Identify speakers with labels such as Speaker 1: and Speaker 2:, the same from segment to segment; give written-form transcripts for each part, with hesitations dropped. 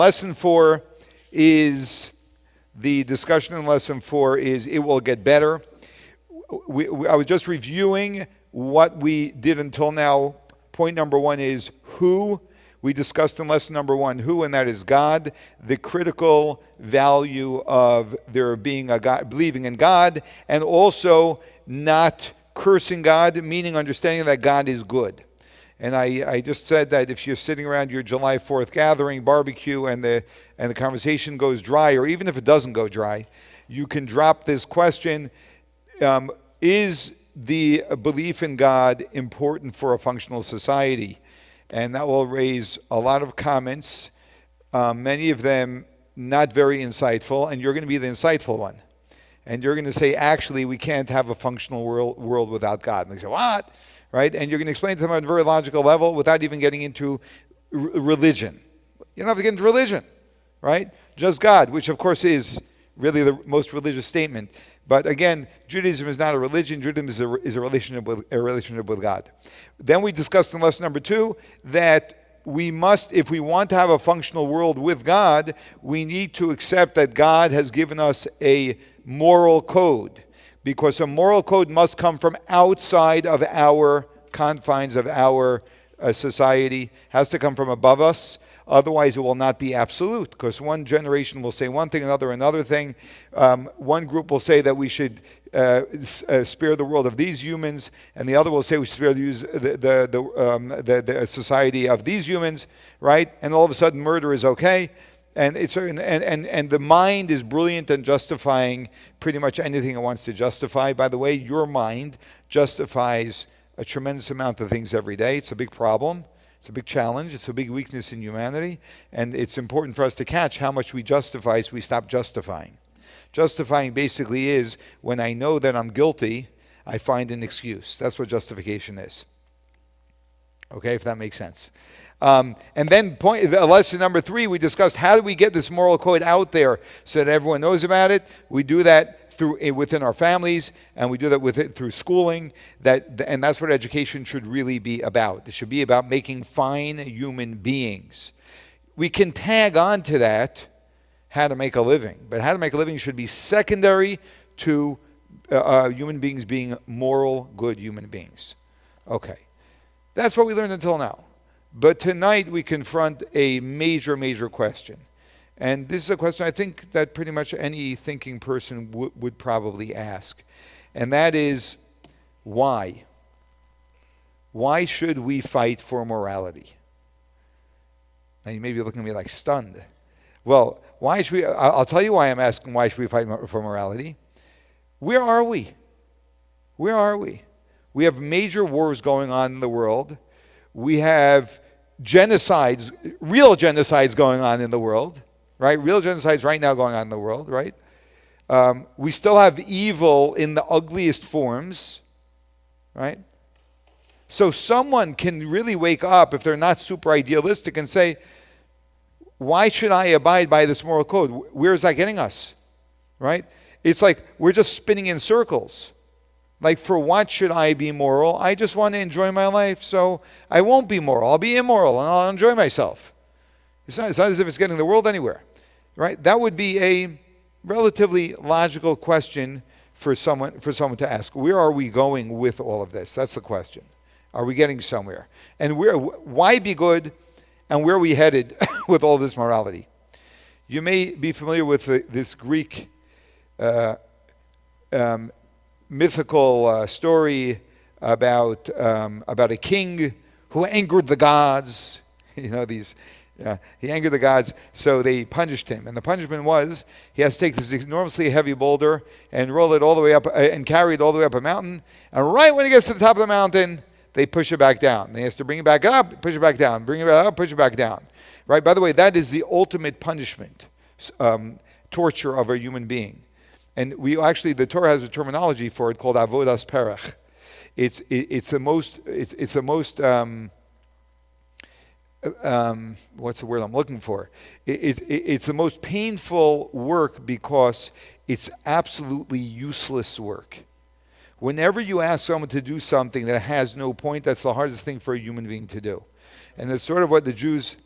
Speaker 1: Lesson 4 is, the discussion in lesson 4 is, it will get better. I was just reviewing what we did until now. Point number 1 is who. We discussed in lesson number 1 who, and that is God, the critical value of there being a God, believing in God, and also not cursing God, meaning understanding that God is good. And I just said that if you're sitting around your July 4th gathering, barbecue, and the conversation goes dry, or even if it doesn't go dry, you can drop this question, is the belief in God important for a functional society? And that will raise a lot of comments, many of them not very insightful, and you're going to be the insightful one. And you're going to say, actually, we can't have a functional world without God. And they say, what? Right? And you're going to explain to them on a very logical level without even getting into religion. You don't have to get into religion, right? Just God, which of course is really the most religious statement. But again, Judaism is not a religion. Judaism is a relationship with God. Then we discussed in lesson number 2 that we must, if we want to have a functional world with God, we need to accept that God has given us a moral code. Because a moral code must come from outside of our confines of our society, has to come from above us. Otherwise, it will not be absolute, because one generation will say one thing, another thing. One group will say that we should spare the world of these humans, and the other will say we should spare the society of these humans, right? And all of a sudden, murder is okay. And the mind is brilliant in justifying pretty much anything it wants to justify. By the way, your mind justifies a tremendous amount of things every day. It's a big problem. It's a big challenge. It's a big weakness in humanity. And it's important for us to catch how much we justify so we stop justifying. Justifying basically is when I know that I'm guilty, I find an excuse. That's what justification is. Okay, if that makes sense. And then lesson number 3, we discussed how do we get this moral code out there so that everyone knows about it. We do that within our families, and we do that through schooling. And that's what education should really be about. It should be about making fine human beings. We can tag on to that how to make a living, but how to make a living should be secondary to human beings being moral, good human beings. Okay, that's what we learned until now. But tonight we confront a major, major question. And this is a question I think that pretty much any thinking person would probably ask. And that is, why? Why should we fight for morality? Now you may be looking at me like stunned. Well, why should we? I'll tell you why I'm asking why should we fight for morality. Where are we? Where are we? We have major wars going on in the world. We have genocides, real genocides going on in the world, right? Real genocides right now going on in the world, right? We still have evil in the ugliest forms, right? So someone can really wake up, if they're not super idealistic, and say, why should I abide by this moral code? Where is that getting us, right? It's like we're just spinning in circles. Like, for what should I be moral? I just want to enjoy my life, so I won't be moral. I'll be immoral, and I'll enjoy myself. It's not as if it's getting the world anywhere, right? That would be a relatively logical question for someone to ask. Where are we going with all of this? That's the question. Are we getting somewhere? And why be good, and where are we headed with all this morality? You may be familiar with this Greek mythical story about a king who angered the gods. He angered the gods, so they punished him. And the punishment was he has to take this enormously heavy boulder and roll it all the way up and carry it all the way up a mountain. And right when he gets to the top of the mountain, they push it back down. He has to bring it back up, push it back down, bring it back up, push it back down. Right? By the way, that is the ultimate punishment, torture of a human being. And the Torah has a terminology for it called avodas perach. It's the most what's the word I'm looking for? It's the most painful work because it's absolutely useless work. Whenever you ask someone to do something that has no point, that's the hardest thing for a human being to do. And it's sort of what the Jews...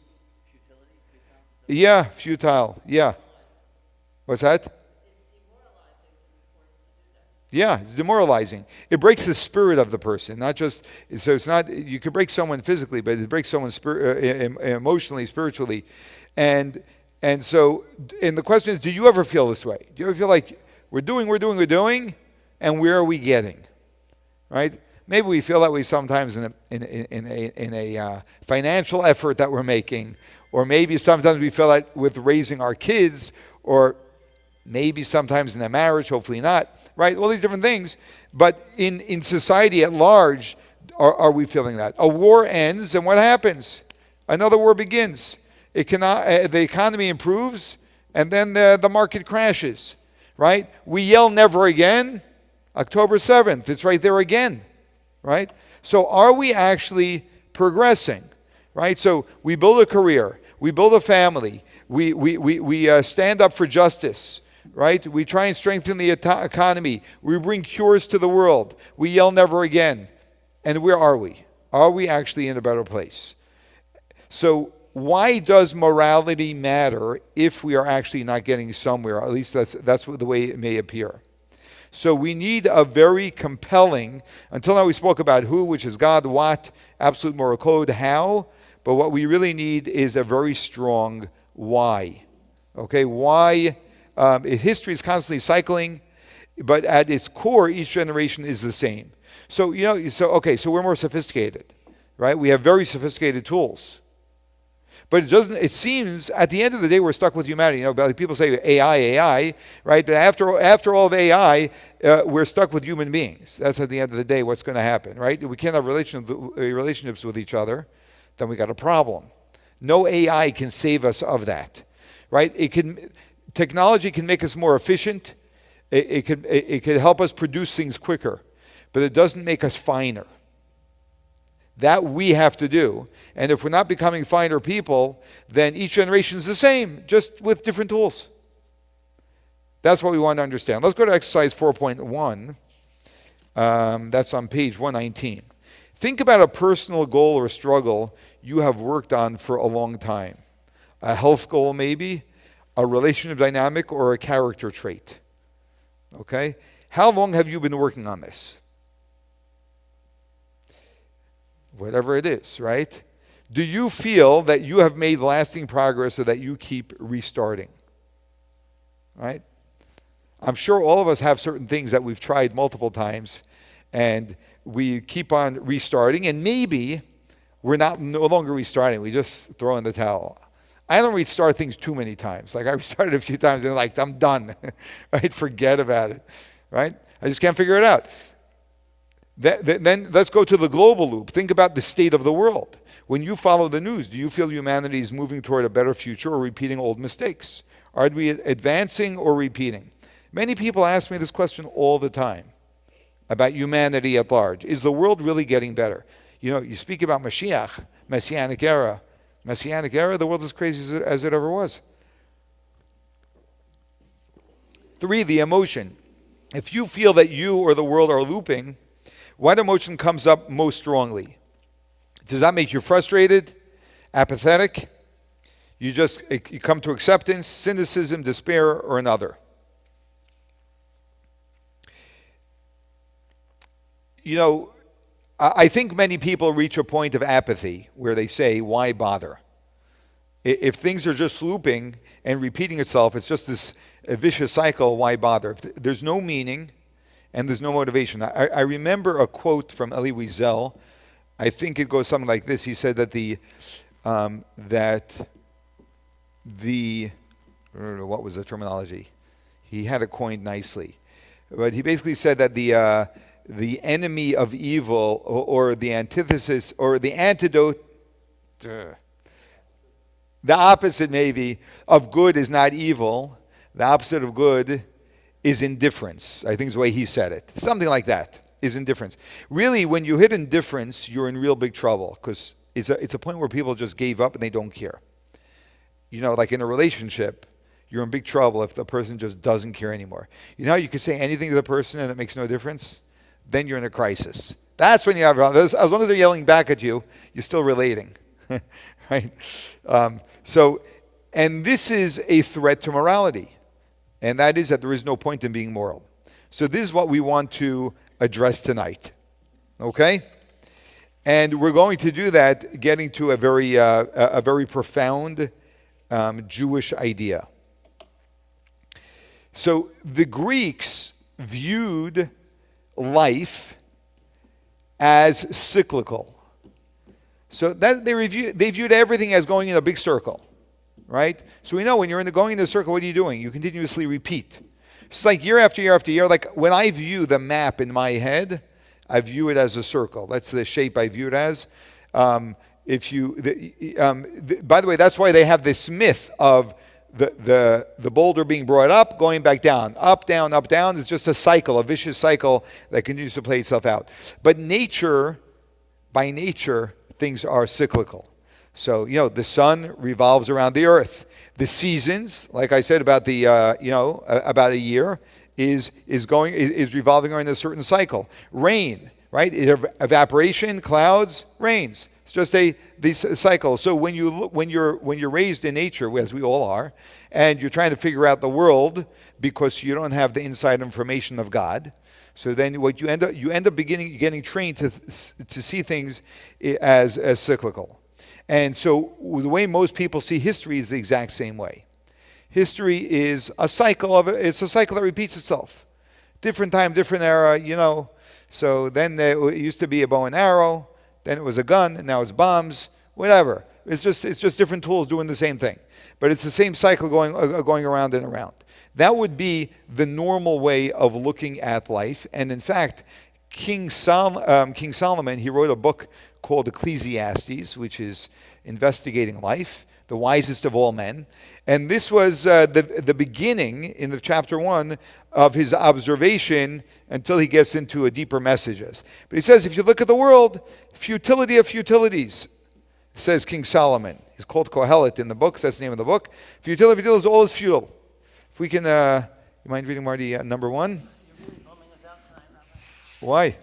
Speaker 1: Yeah, futile. Yeah. What's that? Yeah, it's demoralizing. It breaks the spirit of the person, not just, so it's not, you could break someone physically, but it breaks someone emotionally, spiritually. And so, and the question is, do you ever feel this way? Do you ever feel like we're doing, and where are we getting? Right? Maybe we feel that way sometimes in a financial effort that we're making, or maybe sometimes we feel that with raising our kids, or maybe sometimes in a marriage, hopefully not, right? All these different things. But in society at large, are we feeling that? A war ends, and what happens? Another war begins. It cannot, the economy improves, and then the market crashes, right? We yell never again. October 7th, it's right there again, right? So are we actually progressing, right? So we build a career, we build a family, we stand up for justice, right? We try and strengthen the economy. We bring cures to the world. We yell never again. And where are we? Are we actually in a better place? So why does morality matter if we are actually not getting somewhere? At least that's the way it may appear. So we need a very compelling, until now we spoke about who, which is God, what, absolute moral code, how, but what we really need is a very strong why. Okay, why? History is constantly cycling, but at its core, each generation is the same. So, so we're more sophisticated, right? We have very sophisticated tools. But it seems at the end of the day, we're stuck with humanity. People say AI, right? But after all of AI, we're stuck with human beings. That's at the end of the day what's going to happen, right? We can't have relationships with each other, then we got a problem. No AI can save us of that, right? Technology can make us more efficient. It could help us produce things quicker, but it doesn't make us finer. That we have to do. And if we're not becoming finer people, then each generation is the same, just with different tools. That's what we want to understand. Let's go to exercise 4.1. That's on page 119. Think about a personal goal or struggle you have worked on for a long time. A health goal maybe, a relationship dynamic, or a character trait. Okay? How long have you been working on this? Whatever it is, right? Do you feel that you have made lasting progress or that you keep restarting? Right? I'm sure all of us have certain things that we've tried multiple times and we keep on restarting, and maybe we're no longer restarting. We just throw in the towel. I don't restart things too many times. Like I restarted a few times and I'm done. Right? Forget about it. Right? I just can't figure it out. Then let's go to the global loop. Think about the state of the world. When you follow the news, do you feel humanity is moving toward a better future or repeating old mistakes? Are we advancing or repeating? Many people ask me this question all the time about humanity at large. Is the world really getting better? You speak about Mashiach, Messianic era. Messianic era, the world is crazy as it ever was. 3, the emotion. If you feel that you or the world are looping, what emotion comes up most strongly? Does that make you frustrated, apathetic? You come to acceptance, cynicism, despair, or another? I think many people reach a point of apathy where they say, why bother? If things are just looping and repeating itself, it's just this vicious cycle, why bother? If there's no meaning, and there's no motivation. I remember a quote from Elie Wiesel. I think it goes something like this. He said that what was the terminology? He had it coined nicely, but he basically said that the enemy of evil, or the antithesis, or the antidote, the opposite maybe of good is not evil. The opposite of good is indifference. I think is the way he said it. Something like that, is indifference. Really, when you hit indifference, you're in real big trouble, because it's a point where people just gave up and they don't care. Like in a relationship, you're in big trouble if the person just doesn't care anymore. How you can say anything to the person and it makes no difference? Then you're in a crisis. That's when you have, as long as they're yelling back at you, you're still relating. Right? So And this is a threat to morality. And that is that there is no point in being moral. So this is what we want to address tonight. Okay? And we're going to do that getting to a very profound Jewish idea. So the Greeks viewed life as cyclical. So that they viewed everything as going in a big circle, right? So we know when you're going in a circle, what are you doing? You continuously repeat. It's like year after year after year. Like when I view the map in my head, I view it as a circle. That's the shape I view it as. By the way, that's why they have this myth of the boulder being brought up, going back down, up, down, up, down. It's just a cycle, a vicious cycle that continues to play itself out. But by nature, things are cyclical. So, the sun revolves around the earth. The seasons, like I said about about a year, is revolving around a certain cycle. Rain, right? Evaporation, clouds, rains. It's just these cycles. So when you're raised in nature, as we all are, and you're trying to figure out the world because you don't have the inside information of God, so then what you end up getting trained to see things as cyclical. And so the way most people see history is the exact same way. History is a cycle it's a cycle that repeats itself. Different time, different era, So then it used to be a bow and arrow, then it was a gun, and now it's bombs, whatever. It's just different tools doing the same thing. But it's the same cycle going around and around. That would be the normal way of looking at life. And in fact, King Solomon, he wrote a book called Ecclesiastes, which is investigating life, the wisest of all men. And this was the beginning in the chapter 1 of his observation until he gets into a deeper messages. But he says, if you look at the world, futility of futilities, says King Solomon. He's called Kohelet in the book. That's the name of the book. Futility of futilities, all is futile. If we can, you mind reading Marty number 1? Why?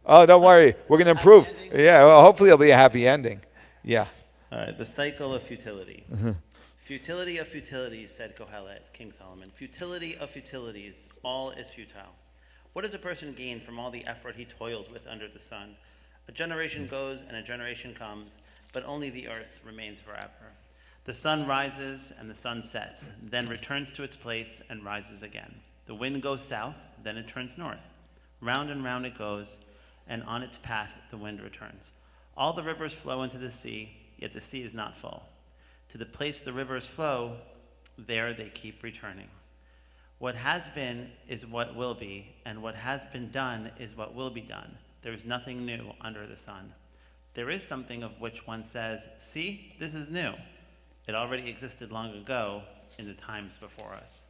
Speaker 1: Oh, don't worry. We're going to improve. Yeah, well, hopefully it'll be a happy ending. Yeah.
Speaker 2: All right, the cycle of futility.
Speaker 1: Mm-hmm.
Speaker 2: Futility of futilities, said Kohelet, King Solomon. Futility of futilities, all is futile. What does a person gain from all the effort he toils with under the sun? A generation goes and a generation comes, but only the earth remains forever. The sun rises and the sun sets, then returns to its place and rises again. The wind goes south, then it turns north. Round and round it goes, and on its path the wind returns. All the rivers flow into the sea, yet the sea is not full. To the place the rivers flow, there they keep returning. What has been is what will be, and what has been done is what will be done. There is nothing new under the sun. There is something of which one says, see, this is new. It already existed long ago in the times before us.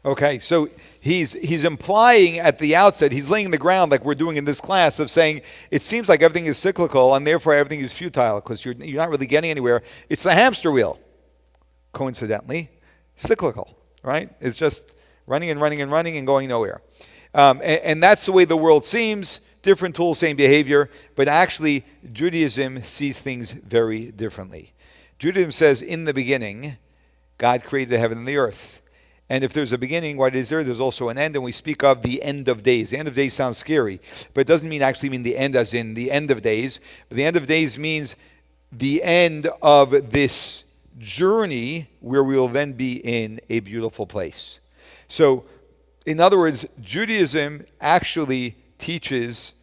Speaker 1: Okay, so he's implying at the outset, he's laying the ground like we're doing in this class of saying it seems like everything is cyclical and therefore everything is futile because you're not really getting anywhere. It's the hamster wheel, coincidentally, cyclical, right? It's just running and running and running and going nowhere. And that's the way the world seems, different tools, same behavior, but actually Judaism sees things very differently. Judaism says in the beginning, God created the heaven and the earth. And if there's a beginning, what is there? There's also an end, and we speak of the end of days. The end of days sounds scary, but it doesn't actually mean the end as in the end of days. But the end of days means the end of this journey where we will then be in a beautiful place. So, in other words, Judaism actually teaches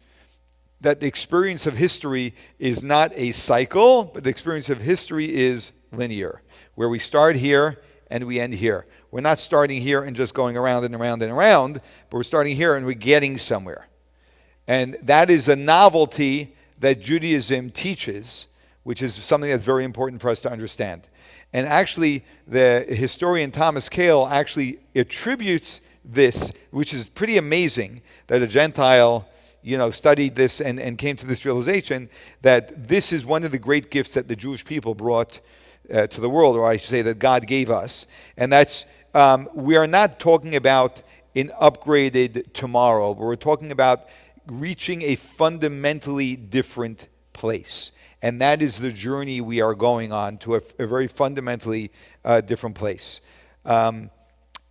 Speaker 1: that the experience of history is not a cycle, but the experience of history is linear, where we start here and we end here. We're not starting here and just going around and around and around, but we're starting here and we're getting somewhere. And that is a novelty that Judaism teaches, which is something that's very important for us to understand. And actually, the historian Thomas Cale actually attributes this, which is pretty amazing, that a Gentile, studied this and came to this realization that this is one of the great gifts that the Jewish people brought to the world, or I should say that God gave us. And that's, we are not talking about an upgraded tomorrow, but we're talking about reaching a fundamentally different place. And that is the journey we are going on to a very fundamentally different place.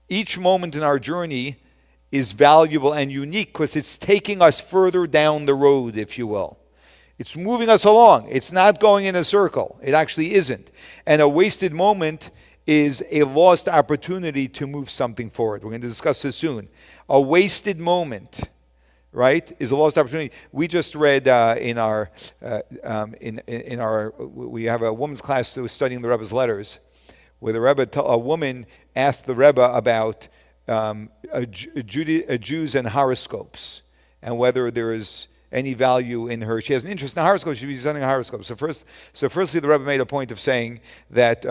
Speaker 1: Each moment in our journey is valuable and unique because it's taking us further down the road, if you will. It's moving us along. It's not going in a circle. It actually isn't. And a wasted moment is a lost opportunity to move something forward. We're going to discuss this soon. A wasted moment, right, is a lost opportunity. We just read in our we have a women's class that was studying the Rebbe's letters, where the Rebbe, a woman asked the Rebbe about Jews and horoscopes and whether there is any value in her. She has an interest in horoscopes. She should be studying horoscopes. Firstly, the Rebbe made a point of saying that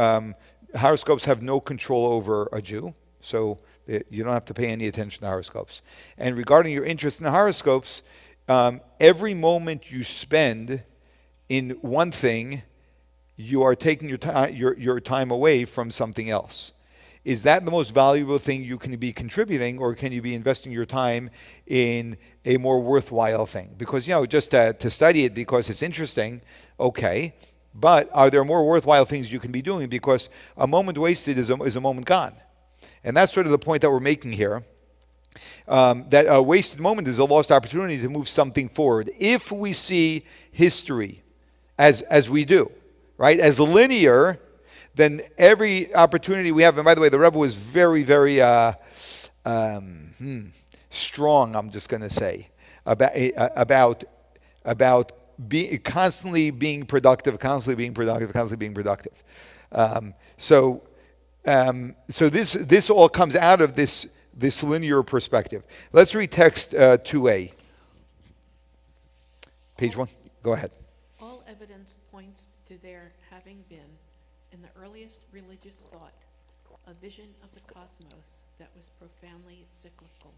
Speaker 1: horoscopes have no control over a Jew, so you don't have to pay any attention to horoscopes. And regarding your interest in the horoscopes, every moment you spend in one thing, you are taking your time away from something else. Is that the most valuable thing you can be contributing, or can you be investing your time in a more worthwhile thing? Because, just to study it because it's interesting, okay. But are there more worthwhile things you can be doing? Because a moment wasted is a moment gone. And that's sort of the point that we're making here. That a wasted moment is a lost opportunity to move something forward. If we see history as we do, right, as linear, then every opportunity we have, and by the way, the Rebbe was very, very strong, I'm just going to say, about constantly being productive. So this all comes out of this linear perspective. Let's read text 2a. Page 1. Go ahead.
Speaker 3: All evidence points to there having been, in the earliest religious thought, a vision of the cosmos that was profoundly cyclical.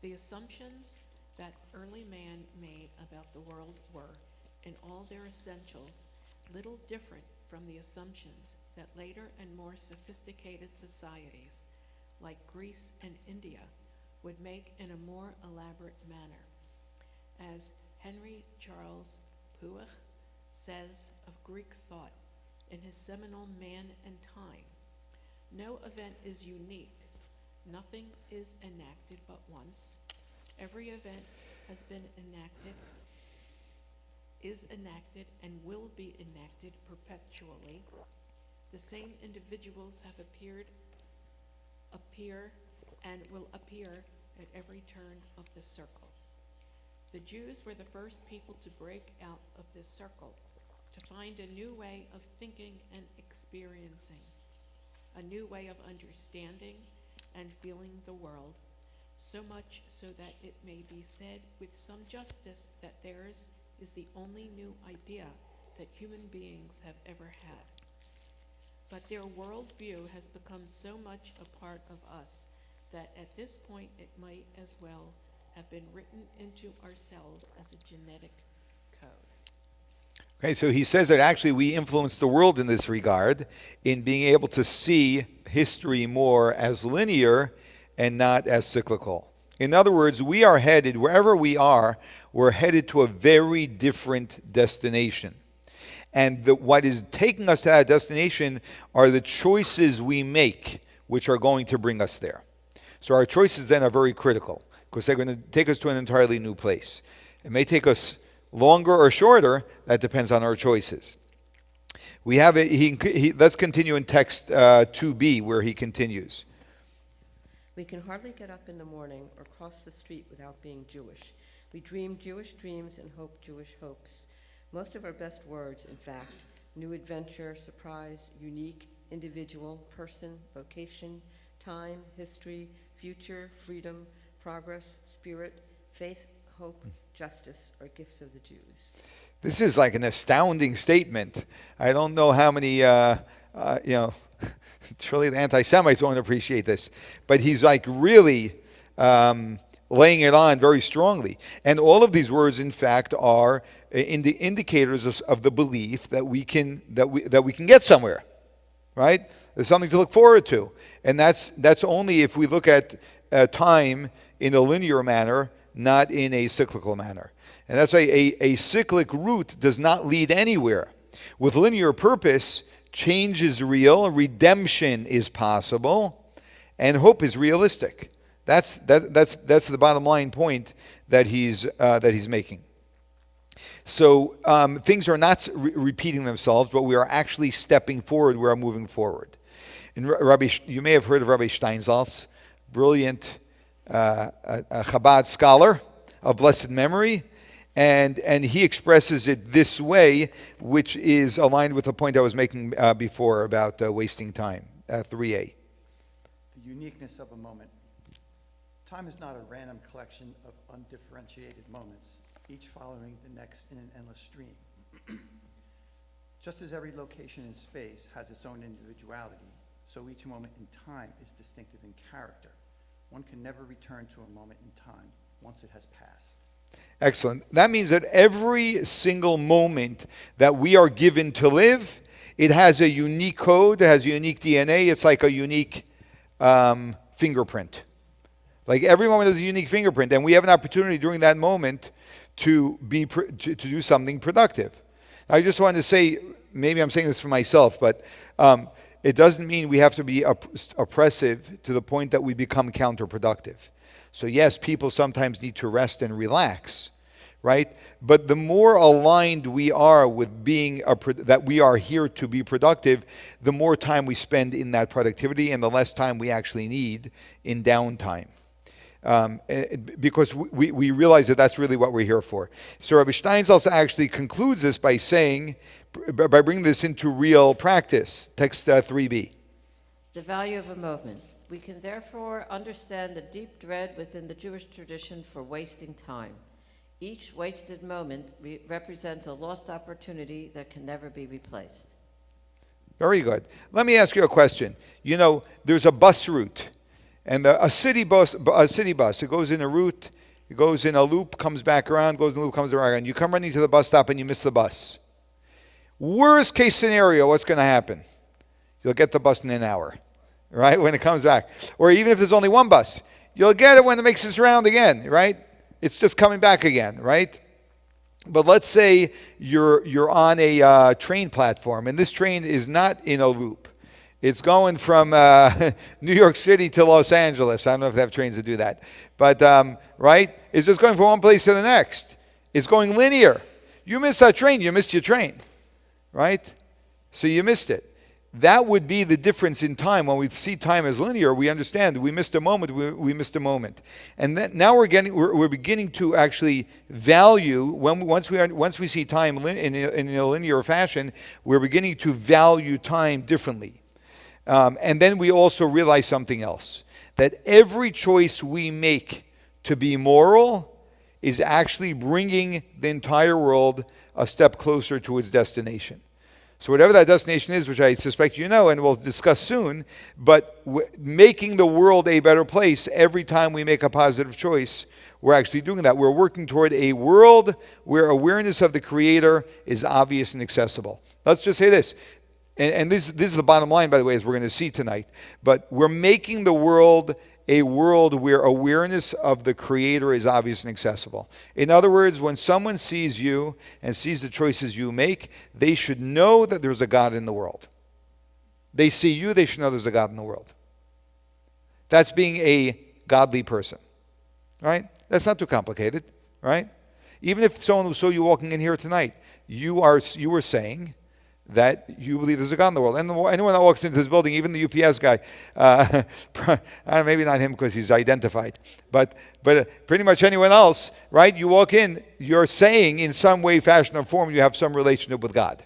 Speaker 3: The assumptions that early man made about the world were, in all their essentials, little different from the assumptions that later and more sophisticated societies, like Greece and India, would make in a more elaborate manner. As Henry Charles Puech says of Greek thought in his seminal Man and Time, no event is unique. Nothing is enacted but once. Every event has been enacted, is enacted, and will be enacted perpetually. The same individuals have appear, and will appear at every turn of the circle. The Jews were the first people to break out of this circle, to find a new way of thinking and experiencing, a new way of understanding and feeling the world, so much so that it may be said with some justice that theirs is the only new idea that human beings have ever had. But their worldview has become so much a part of us that at this point it might as well have been written into ourselves as a genetic code.
Speaker 1: Okay, so he says that actually we influence the world in this regard, in being able to see history more as linear and not as cyclical. In other words, we are headed, wherever we are, we're headed to a very different destination. And what is taking us to that destination are the choices we make, which are going to bring us there. So our choices then are very critical, because they're going to take us to an entirely new place. It may take us longer or shorter. That depends on our choices. We have it. Let's continue in text 2b, where he continues.
Speaker 4: We can hardly get up in the morning or cross the street without being Jewish. We dream Jewish dreams and hope Jewish hopes. Most of our best words, in fact, new adventure, surprise, unique, individual, person, vocation, time, history, future, freedom, progress, spirit, faith, hope, justice, are gifts of the Jews.
Speaker 1: This is like an astounding statement. I don't know how many, surely the anti-Semites won't appreciate this, but he's like really laying it on very strongly. And all of these words, in fact, are indicators of the belief that we can get somewhere, right? There's something to look forward to, and that's only if we look at time in a linear manner, not in a cyclical manner. And that's why a cyclic route does not lead anywhere. With linear purpose, change is real, redemption is possible, and hope is realistic. That's the bottom line point that he's making. So things are not repeating themselves, but we are actually stepping forward. We are moving forward. And you may have heard of Rabbi Steinsaltz, brilliant Chabad scholar of blessed memory, and he expresses it this way, which is aligned with the point I was making before about wasting time. 3a.
Speaker 5: The uniqueness of a moment. Time is not a random collection of undifferentiated moments, each following the next in an endless stream. Just as every location in space has its own individuality, so each moment in time is distinctive in character. One can never return to a moment in time once it has passed.
Speaker 1: Excellent. That means that every single moment that we are given to live, it has a unique code, it has a unique DNA, it's like a unique fingerprint. Like every moment has a unique fingerprint, and we have an opportunity during that moment to do something productive. I just wanted to say, maybe I'm saying this for myself, but it doesn't mean we have to be oppressive to the point that we become counterproductive. So yes, people sometimes need to rest and relax, right? But the more aligned we are with being that we are here to be productive, the more time we spend in that productivity and the less time we actually need in downtime. Because we realize that that's really what we're here for. So Rabbi Steinsaltz actually concludes this by saying, by bringing this into real practice. Text 3b.
Speaker 6: The value of a moment. We can therefore understand the deep dread within the Jewish tradition for wasting time. Each wasted moment represents a lost opportunity that can never be replaced.
Speaker 1: Very good. Let me ask you a question. You know, there's a bus route. And a city bus, it goes in a route, it goes in a loop, comes back around, goes in a loop, comes around. You come running to the bus stop and you miss the bus. Worst case scenario, what's going to happen? You'll get the bus in an hour, right, when it comes back. Or even if there's only one bus, you'll get it when it makes its round again, right? It's just coming back again, right? But let's say you're on a train platform, and this train is not in a loop. It's going from New York City to Los Angeles. I don't know if they have trains that do that. But, right? It's just going from one place to the next. It's going linear. You missed that train, you missed your train. Right? So you missed it. That would be the difference in time. When we see time as linear, we understand we missed a moment, we missed a moment. And then now we're beginning to actually value, once we see time in a linear fashion, we're beginning to value time differently. And then we also realize something else, that every choice we make to be moral is actually bringing the entire world a step closer to its destination. So whatever that destination is, which I suspect you know and we'll discuss soon, but making the world a better place every time we make a positive choice, we're actually doing that. We're working toward a world where awareness of the Creator is obvious and accessible. Let's just say this. And this is the bottom line, by the way, as we're going to see tonight. But we're making the world a world where awareness of the Creator is obvious and accessible. In other words, when someone sees you and sees the choices you make, they should know that there's a God in the world. They see you, they should know there's a God in the world. That's being a godly person, right? That's not too complicated, right? Even if someone saw you walking in here tonight, you were saying that you believe there's a God in the world. And anyone that walks into this building, even the UPS guy, maybe not him because he's identified, but pretty much anyone else, right? You walk in, you're saying in some way, fashion, or form, you have some relationship with God,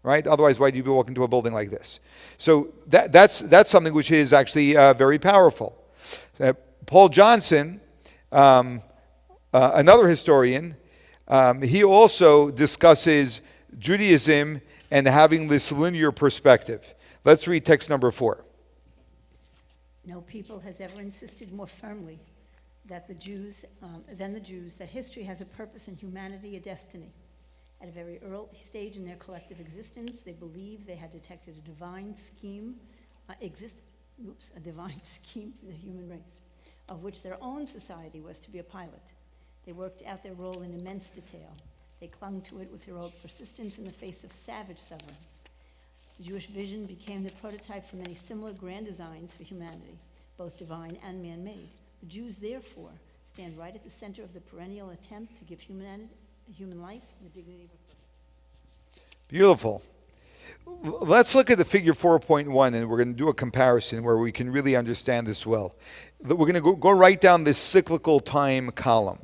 Speaker 1: right? Otherwise, why do you be walking into a building like this? So that's something which is actually very powerful. Paul Johnson, another historian, he also discusses Judaism and having this linear perspective. Let's read text number 4.
Speaker 7: No people has ever insisted more firmly than the Jews that history has a purpose and humanity a destiny. At a very early stage in their collective existence, they believed they had detected a divine scheme, for the human race, of which their own society was to be a pilot. They worked out their role in immense detail. They clung to it with heroic persistence in the face of savage suffering. The Jewish vision became the prototype for many similar grand designs for humanity, both divine and man-made. The Jews, therefore, stand right at the center of the perennial attempt to give human life the dignity of a purpose.
Speaker 1: Beautiful. Let's look at the figure 4.1, and we're going to do a comparison where we can really understand this well. We're going to go right down this cyclical time column.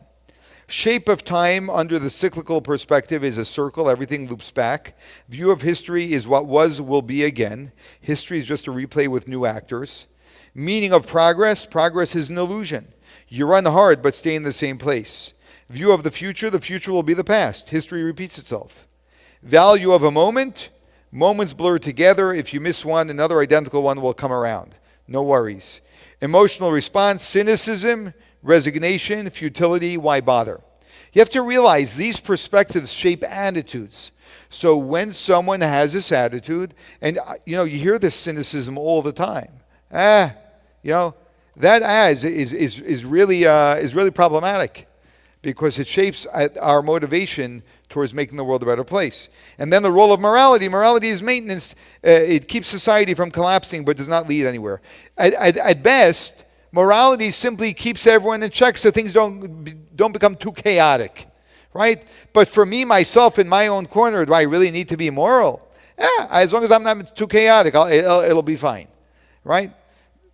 Speaker 1: Shape of time under the cyclical perspective is a circle. Everything loops back. View of history is what was, will be again. History is just a replay with new actors. Meaning of progress. Progress is an illusion. You run hard but stay in the same place. View of the future will be the past. History repeats itself. Value of a moment. Moments blur together. If you miss one, another identical one will come around. No worries. Emotional response, cynicism, resignation, futility, why bother? You have to realize these perspectives shape attitudes. So when someone has this attitude, and you hear this cynicism all the time. That is really problematic, because it shapes our motivation towards making the world a better place. And then the role of morality. Morality is maintenance. It keeps society from collapsing but does not lead anywhere. At best, morality simply keeps everyone in check so things don't become too chaotic, right? But for me, myself, in my own corner, do I really need to be moral? As long as I'm not too chaotic, it'll be fine, right?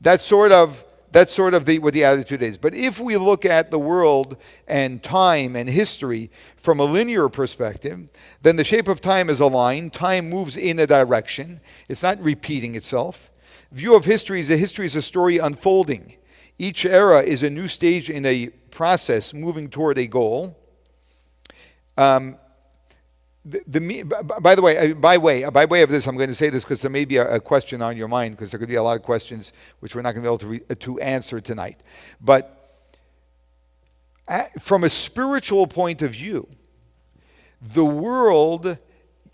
Speaker 1: That's sort of what the attitude is. But if we look at the world and time and history from a linear perspective, then the shape of time is a line. Time moves in a direction. It's not repeating itself. View of history is a story unfolding. Each era is a new stage in a process moving toward a goal. By way of this, I'm going to say this because there may be a question on your mind, because there could be a lot of questions which we're not going to be able to answer tonight. But from a spiritual point of view, the world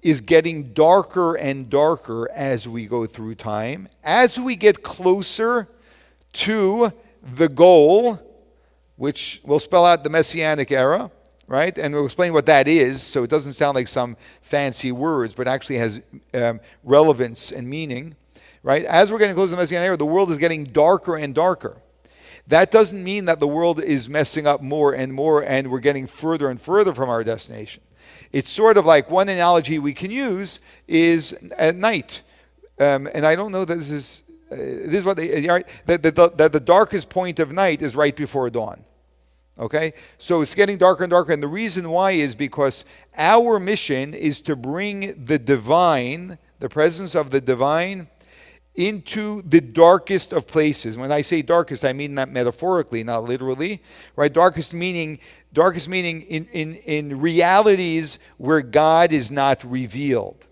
Speaker 1: is getting darker and darker as we go through time. As we get closer to the goal, which will spell out the Messianic era, right? And we'll explain what that is, so it doesn't sound like some fancy words, but actually has relevance and meaning, right? As we're getting closer to the Messianic era, the world is getting darker and darker. That doesn't mean that the world is messing up more and more and we're getting further and further from our destination. It's sort of like, one analogy we can use is at night. And I don't know that this is what that the darkest point of night is right before dawn. Okay? So it's getting darker and darker. And the reason why is because our mission is to bring the divine, the presence of the divine, into the darkest of places. When I say darkest, I mean that metaphorically, not literally. Right? Darkest meaning in realities where God is not revealed.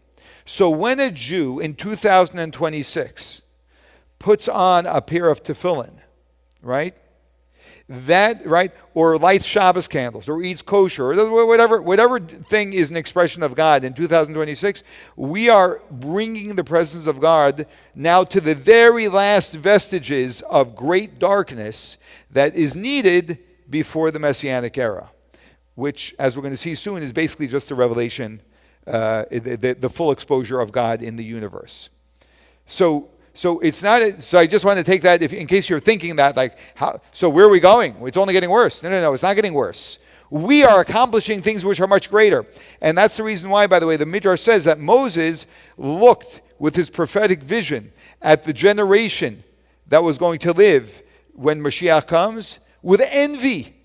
Speaker 1: So when a Jew in 2026 puts on a pair of tefillin, right? Or lights Shabbos candles, or eats kosher, or whatever thing is an expression of God in 2026, we are bringing the presence of God now to the very last vestiges of great darkness that is needed before the Messianic era, which, as we're going to see soon, is basically just a revelation, the full exposure of God in the universe. So it's not. So I just want to take that, in case you're thinking that, like, how? So where are we going? It's only getting worse. No. It's not getting worse. We are accomplishing things which are much greater, and that's the reason why, by the way, the Midrash says that Moses looked with his prophetic vision at the generation that was going to live when Mashiach comes with envy.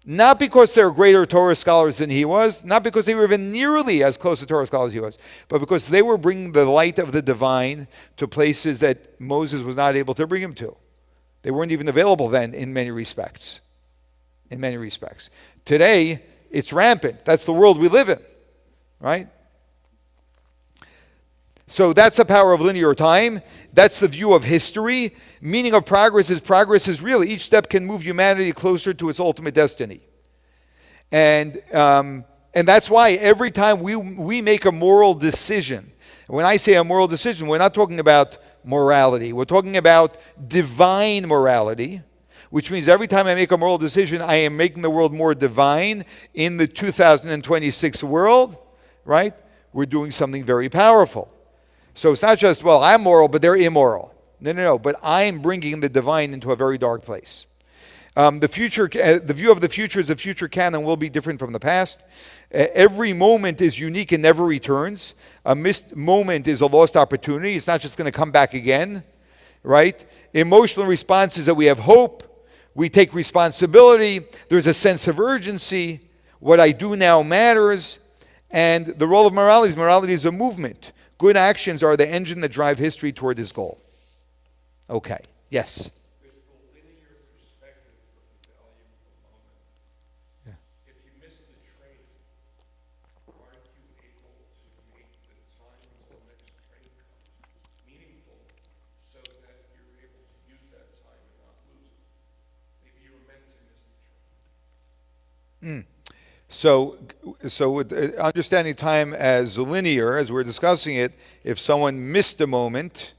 Speaker 1: Not because they're greater Torah scholars than he was, not because they were even nearly as close to Torah scholars as he was, but because they were bringing the light of the divine to places that Moses was not able to bring him to. They weren't even available then in many respects. Today, it's rampant. That's the world we live in, right? So that's the power of linear time. That's the view of history. Meaning of progress is real. Each step can move humanity closer to its ultimate destiny. And that's why every time we make a moral decision, when I say a moral decision, we're not talking about morality. We're talking about divine morality. which means every time I make a moral decision, I am making the world more divine in the 2026 world, right? We're doing something very powerful. So it's not just, well, I'm moral, but they're immoral. No. But I am bringing the divine into a very dark place. The view of the future is the future canon will be different from the past. Every moment is unique and never returns. A missed moment is a lost opportunity. It's not just going to come back again, right? Emotional response is that we have hope. We take responsibility. There's a sense of urgency. What I do now matters. And the role of morality is a movement. Good actions are the engine that drive history toward this goal. Okay, yes.
Speaker 8: With the linear perspective of the value of a moment, if you miss the train, aren't you able to make the time until the next train comes meaningful so that you're able to use that time and not lose it? Maybe you were meant to miss the train.
Speaker 1: So with understanding time as linear, as we're discussing it, if someone missed a moment,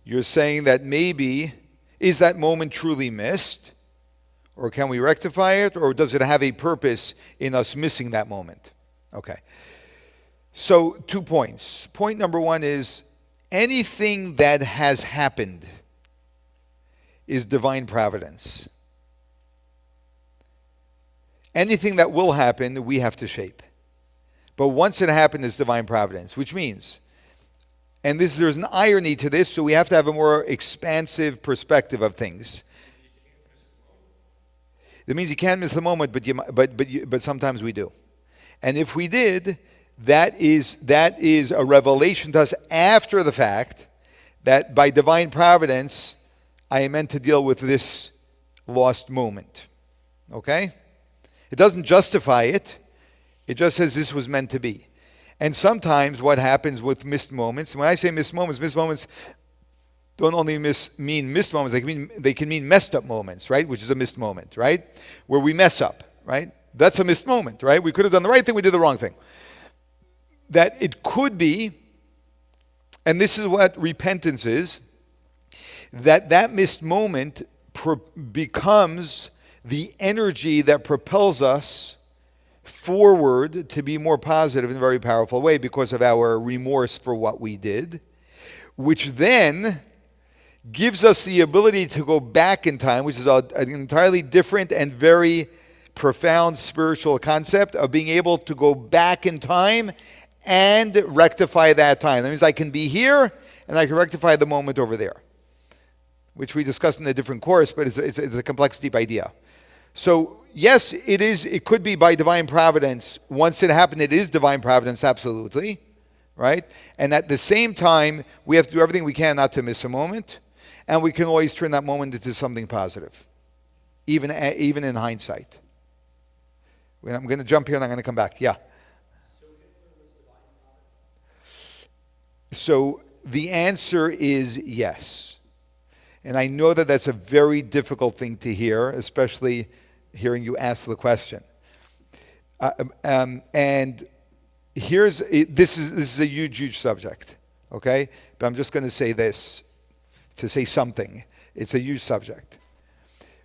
Speaker 1: you're saying that maybe, is that moment truly missed? Or can we rectify it? Or does it have a purpose in us missing that moment? Okay. So 2 points. Point number 1 is anything that has happened is divine providence. Anything that will happen, we have to shape. But once it happened, it's divine providence, which means, and there's an irony to this, so we have to have a more expansive perspective of things. It means you can't miss the moment, but sometimes we do. And if we did, that is a revelation to us after the fact that by divine providence, I am meant to deal with this lost moment. Okay? It doesn't justify it. It just says this was meant to be. And sometimes what happens with missed moments, when I say missed moments don't only mean missed moments, they can mean messed up moments, right? Which is a missed moment, right? Where we mess up, right? That's a missed moment, right? We could have done the right thing, we did the wrong thing. That it could be, and this is what repentance is, that missed moment becomes the energy that propels us forward to be more positive in a very powerful way because of our remorse for what we did, which then gives us the ability to go back in time, which is an entirely different and very profound spiritual concept of being able to go back in time and rectify that time. That means I can be here and I can rectify the moment over there, which we discussed in a different course, but it's a complex, deep idea. So yes, it could be by divine providence. Once it happened, it is divine providence, absolutely, right? And at the same time, we have to do everything we can not to miss a moment, and we can always turn that moment into something positive, even in hindsight. I'm going to jump here and I'm going to come back. Yeah. So the answer is yes. And I know that that's a very difficult thing to hear, especially hearing you ask the question. And this is a huge subject, okay? But I'm just going to say this, to say something. It's a huge subject.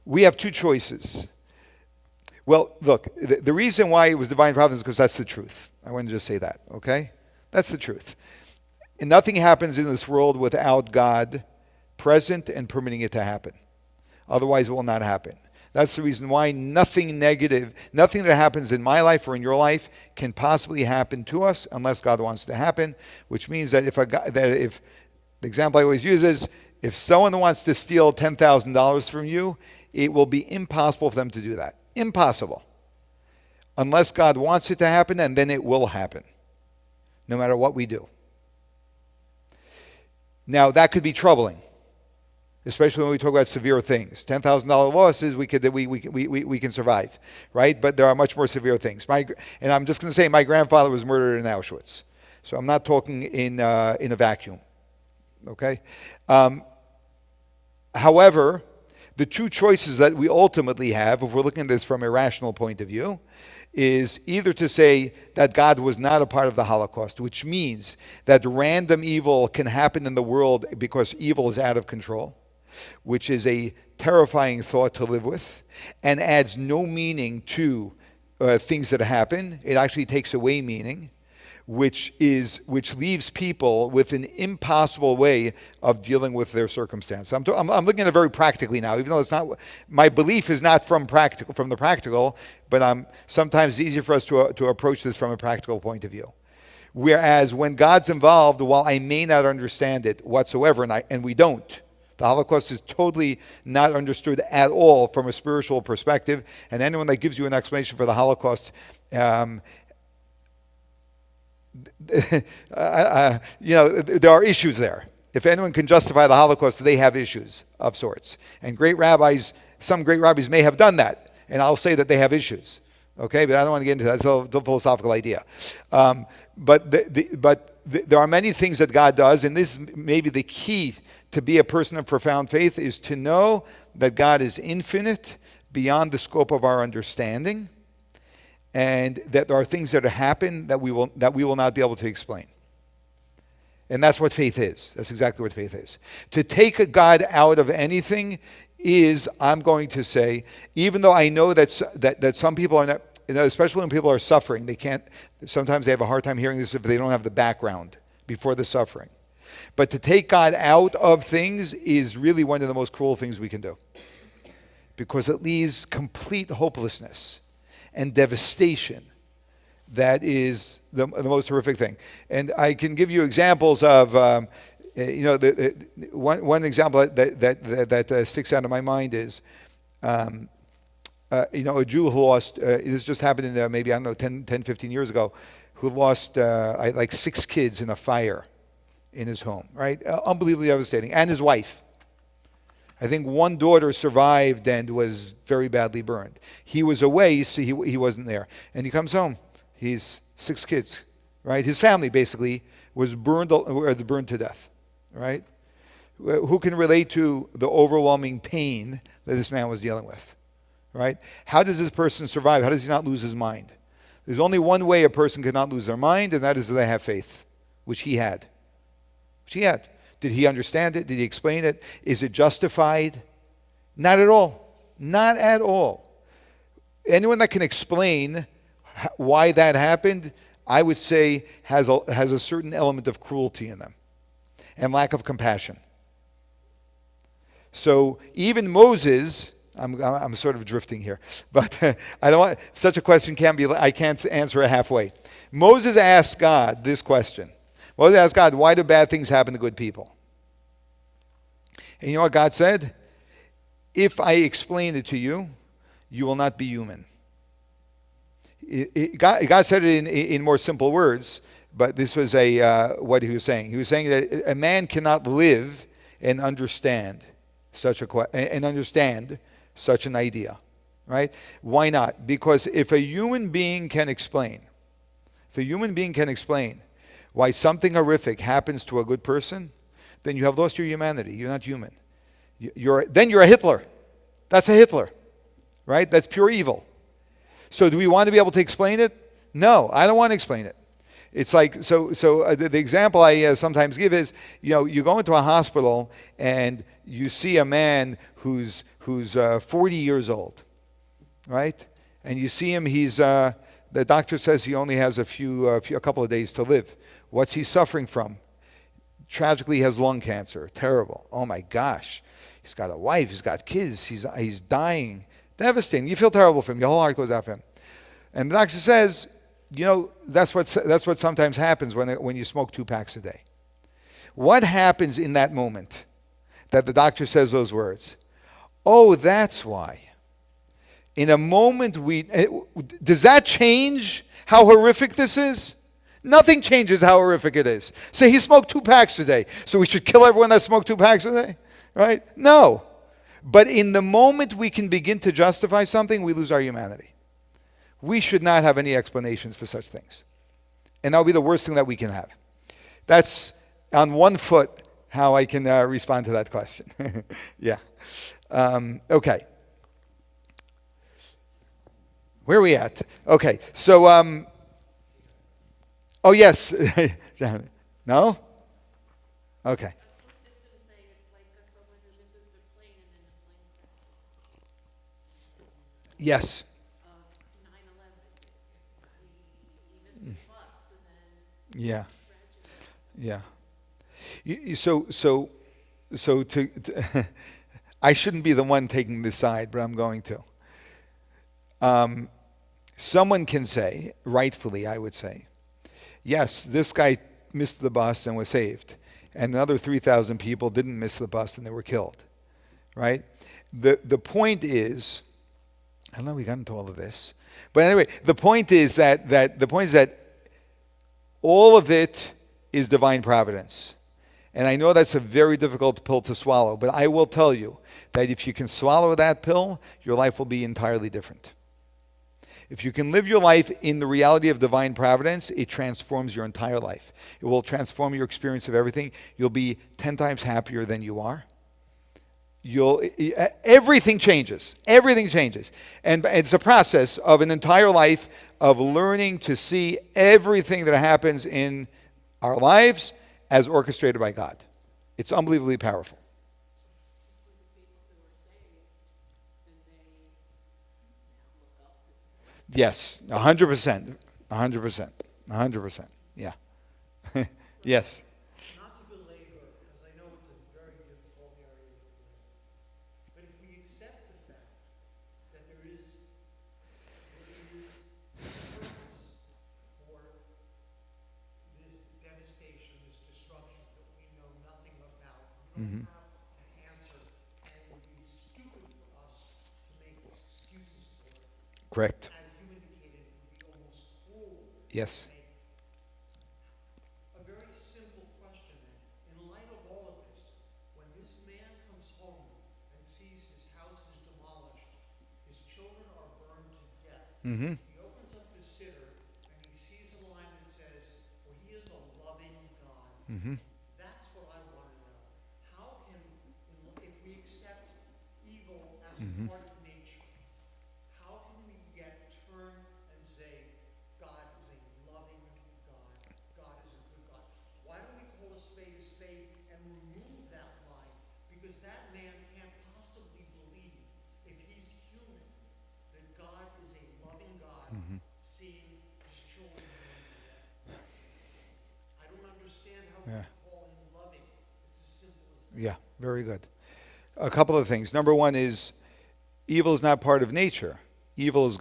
Speaker 1: We have 2 choices. Well, look, the reason why it was divine providence is because that's the truth. I want to just say that, okay? That's the truth. And nothing happens in this world without God present and permitting it to happen. Otherwise, it will not happen. That's the reason why nothing negative, nothing that happens in my life or in your life can possibly happen to us unless God wants it to happen, which means that if the example I always use is, if someone wants to steal $10,000 from you, it will be impossible for them to do that. Impossible. Unless God wants it to happen, and then it will happen, no matter what we do. Now, that could be troubling, especially when we talk about severe things. $10,000 losses, we can survive, right? But there are much more severe things. And I'm just going to say, my grandfather was murdered in Auschwitz, so I'm not talking in a vacuum, okay? However, the 2 choices that we ultimately have, if we're looking at this from a rational point of view, is either to say that God was not a part of the Holocaust, which means that random evil can happen in the world because evil is out of control, which is a terrifying thought to live with and adds no meaning to things that happen. It actually takes away meaning, which leaves people with an impossible way of dealing with their circumstance. I'm looking at it very practically now, even though it's not. My belief is not from the practical, but sometimes it's easier for us to approach this from a practical point of view. Whereas when God's involved, while I may not understand it whatsoever, and we don't. The Holocaust is totally not understood at all from a spiritual perspective, and anyone that gives you an explanation for the Holocaust, there are issues there. If anyone can justify the Holocaust, they have issues of sorts. And some great rabbis may have done that, and I'll say that they have issues. Okay, but I don't want to get into that. It's a philosophical idea. But there are many things that God does, and this may be the key to be a person of profound faith, is to know that God is infinite, beyond the scope of our understanding, and that there are things that happen that we will not be able to explain. And that's what faith is. That's exactly what faith is. To take a God out of anything is, I'm going to say, even though I know that some people are not, especially when people are suffering, sometimes they have a hard time hearing this if they don't have the background before the suffering. But to take God out of things is really one of the most cruel things we can do, because it leaves complete hopelessness and devastation. That is the most horrific thing. And I can give you examples of, one example that sticks out in my mind is, a Jew who lost, this just happened in maybe, 10, 15 years ago, who lost like 6 kids in a fire in his home, right? Unbelievably devastating. And his wife. I think one daughter survived and was very badly burned. He was away, so he wasn't there. And he comes home. He's 6 kids, right? His family basically was burned to death, right? Who can relate to the overwhelming pain that this man was dealing with, right? How does this person survive? How does he not lose his mind? There's only one way a person cannot lose their mind, and that is that they have faith, which he had. Did he understand it? Did he explain it? Is it justified? Not at all. Not at all. Anyone that can explain why that happened, I would say, has a certain element of cruelty in them and lack of compassion. So even Moses, I'm sort of drifting here, but I don't want, such a question I can't answer it halfway. Moses asked God this question. Moses asked God, why do bad things happen to good people? And you know what God said? If I explain it to you, you will not be human. God said it in more simple words, but this was what he was saying. He was saying that a man cannot live and understand such an idea, right? Why not? Because if a human being can explain why something horrific happens to a good person, then you have lost your humanity. You're not human. Then you're a Hitler. That's a Hitler, right? That's pure evil. So do we want to be able to explain it? No, I don't want to explain it. It's like, the example I sometimes give is, you go into a hospital and you see a man who's 40 years old, right? And you see him, the doctor says he only has a couple of days to live. What's he suffering from? Tragically, he has lung cancer. Terrible. Oh my gosh. He's got a wife, he's got kids, he's dying. Devastating. You feel terrible for him. Your whole heart goes out for him. And the doctor says, that's what sometimes happens when you smoke 2 packs a day. What happens in that moment that the doctor says those words? Oh, that's why. In a moment does that change how horrific this is? Nothing changes how horrific it is. Say he smoked 2 packs a day, so we should kill everyone that smoked 2 packs a day? Right? No. But in the moment we can begin to justify something, we lose our humanity. We should not have any explanations for such things. And that would be the worst thing that we can have. That's on one foot how I can respond to that question. Yeah. Okay. Where are we at? Okay. So, oh, yes. No? Okay. Yes.
Speaker 3: of 9/11. He missed the bus and then
Speaker 1: Yeah.
Speaker 3: tragedy.
Speaker 1: Yeah. So I shouldn't be the one taking this side, but I'm going to. Someone can say, rightfully, I would say, yes, this guy missed the bus and was saved, and another 3,000 people didn't miss the bus and they were killed, right? The point is, I don't know, we got into all of this, but anyway, the point is that all of it is divine providence. And I know that's a very difficult pill to swallow, but I will tell you that if you can swallow that pill, your life will be entirely different. If you can live your life in the reality of divine providence, it transforms your entire life. It will transform your experience of everything. You'll be 10 times happier than you are. Everything changes. Everything changes. And it's a process of an entire life of learning to see everything that happens in our lives as orchestrated by God. It's unbelievably powerful. Yes, 100%. 100%. 100%. Yeah. Yes.
Speaker 9: Not to belabor, because I know it's a very difficult area to live, but if we accept the fact that there is purpose for this devastation, this destruction that we know nothing about, we don't have an answer, and it would be stupid for us to make excuses for it.
Speaker 1: Correct.
Speaker 9: As you indicated, it would be almost cruel.
Speaker 1: Yes.
Speaker 9: A very simple question then. In light of all of this, when this man comes home and sees his house is demolished, his children are burned to death, he opens up the siddur and he sees a line that says, "For he is a loving God." That's what I want to know. How can, if we accept evil as a part of nature, how can we yet turn and say, God is a loving God, God is a good God? Why don't we call a spade and remove that line? Because that man can't possibly believe, if he's human, that God is a loving God, seeing his children burn to death. I don't understand how we
Speaker 1: Yeah.
Speaker 9: can call him loving. It's as simple as that.
Speaker 1: Yeah, very good. A couple of things. Number one is evil is not part of nature. Evil is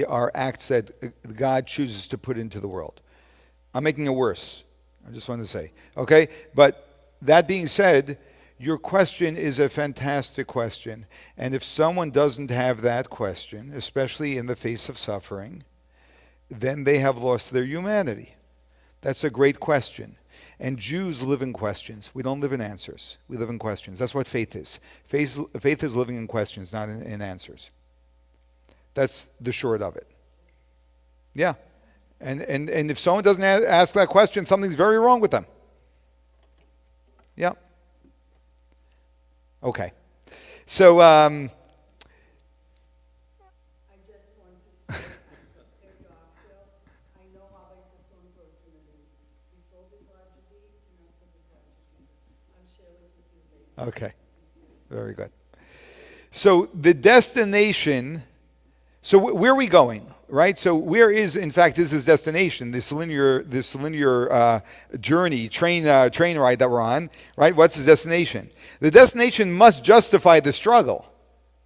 Speaker 1: are acts that God chooses to put into the world. I'm making it worse. I just wanted to say. Okay? But that being said, your question is a fantastic question. And if someone doesn't have that question, especially in the face of suffering, then they have lost their humanity. That's a great question. And Jews live in questions. We don't live in answers. We live in questions. That's what faith is. Faith is living in questions, not in answers. That's the short of it. Yeah. And if someone doesn't ask that question, something's very wrong with them. Yeah. Okay. So,
Speaker 10: I just want to say, Phil, I know how I son personally, before the tragedy and after the tragedy. I'm sharing with you later.
Speaker 1: okay. Very good. So the destination, so where are we going? Right? So where is, in fact, is his destination? This linear journey, train ride that we're on, right? What's his destination? The destination must justify the struggle,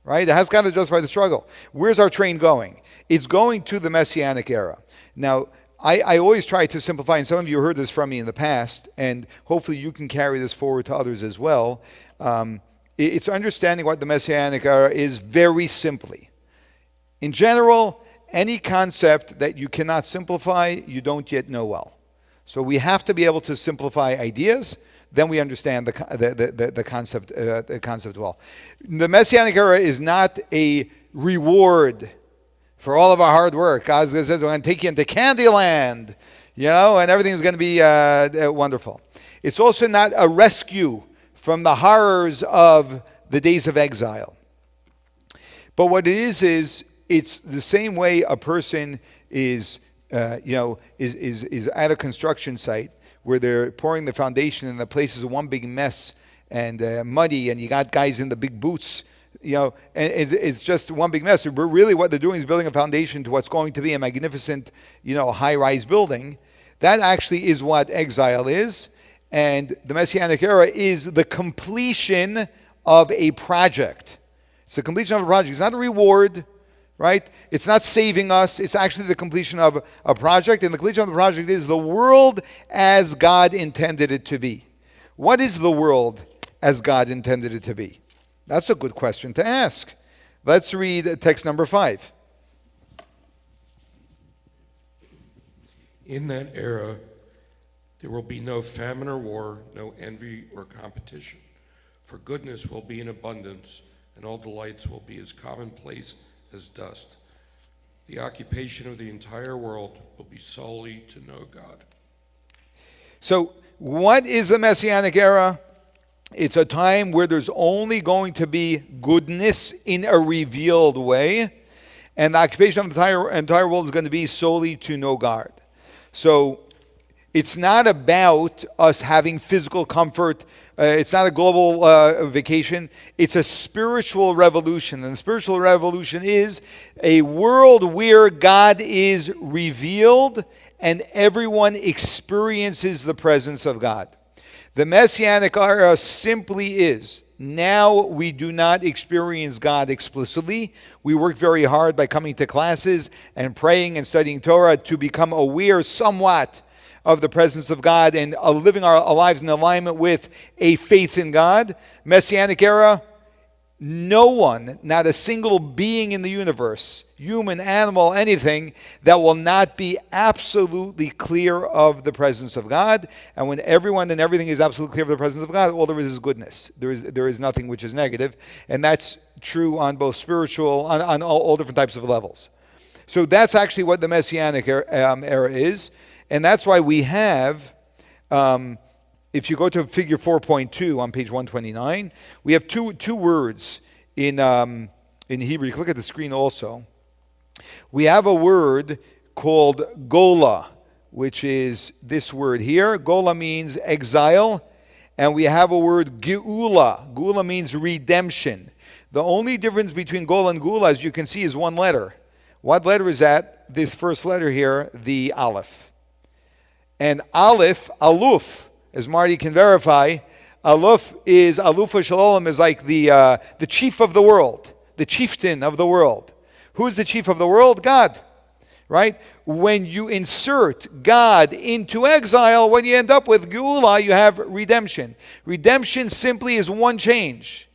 Speaker 1: right? It has got to justify the struggle. Where's our train going? It's going to the Messianic era. Now, I always try to simplify, and some of you heard this from me in the past, and hopefully you can carry this forward to others as well. It's understanding what the Messianic era is very simply. In general, any concept that you cannot simplify, you don't yet know well. So we have to be able to simplify ideas, then we understand the concept well. The Messianic era is not a reward for all of our hard work. God says, we're going to take you into Candyland, and everything's going to be wonderful. It's also not a rescue from the horrors of the days of exile. But what it is it's the same way a person is at a construction site where they're pouring the foundation and the place is one big mess and muddy, and you got guys in the big boots and it's just one big mess. But really what they're doing is building a foundation to what's going to be a magnificent, high-rise building. That actually is what exile is. And the Messianic era is the completion of a project. It's the completion of a project. It's not a reward, right? It's not saving us. It's actually the completion of a project. And the completion of the project is the world as God intended it to be. What is the world as God intended it to be? That's a good question to ask. Let's read text number 5.
Speaker 8: In that era, there will be no famine or war, no envy or competition. For goodness will be in abundance, and all delights will be as commonplace as dust. The occupation of the entire world will be solely to know God.
Speaker 1: So, what is the Messianic era? It's a time where there's only going to be goodness in a revealed way, and the occupation of the entire world is going to be solely to know God. So, it's not about us having physical comfort. It's not a global vacation. It's a spiritual revolution. And the spiritual revolution is a world where God is revealed and everyone experiences the presence of God. The Messianic era simply is, now we do not experience God explicitly. We work very hard by coming to classes and praying and studying Torah to become aware somewhat of the presence of God and living our lives in alignment with a faith in God. Messianic era, no one, not a single being in the universe, human, animal, anything, that will not be absolutely clear of the presence of God. And when everyone and everything is absolutely clear of the presence of God, all there is goodness. There is nothing which is negative. And that's true on both spiritual, on all different types of levels. So that's actually what the Messianic era is. And that's why we have, if you go to figure 4.2 on page 129, we have two words in Hebrew. You can look at the screen also. We have a word called gola, which is this word here. Gola means exile. And we have a word geula. Geula means redemption. The only difference between gola and geula, as you can see, is one letter. What letter is that? This first letter here, the aleph. And Aleph, Aluf, as Marty can verify, Alufa Shalom is like the chief of the world, the chieftain of the world. Who's the chief of the world? God, right? When you insert God into exile, when you end up with Geula, you have redemption. Redemption simply is one change,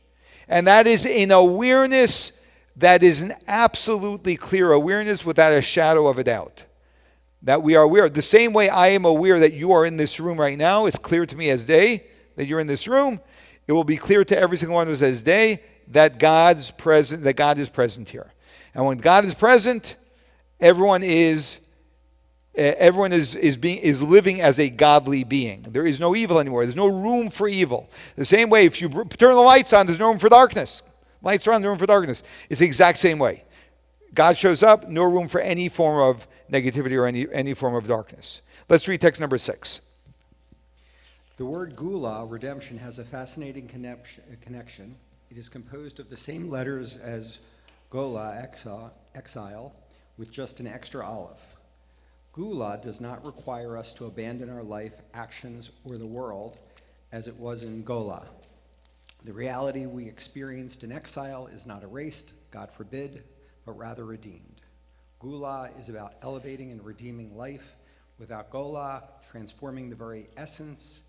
Speaker 1: and that is an awareness that is an absolutely clear awareness without a shadow of a doubt. That we are aware. The same way I am aware that you are in this room right now, it's clear to me as day that you're in this room. It will be clear to every single one of us as day that God is present here. And when God is present, everyone is living as a godly being. There is no evil anymore. There's no room for evil. The same way, if you turn the lights on, there's no room for darkness. Lights are on, no room for darkness. It's the exact same way. God shows up, no room for any form of negativity or any form of darkness. Let's read text number 6.
Speaker 11: The word gula, redemption, has a fascinating connection. It is composed of the same letters as gola, exile, with just an extra aleph. Gula does not require us to abandon our life, actions, or the world, as it was in gola. The reality we experienced in exile is not erased, God forbid, but rather redeemed. Gula is about elevating and redeeming life. Without Gola, transforming the very essence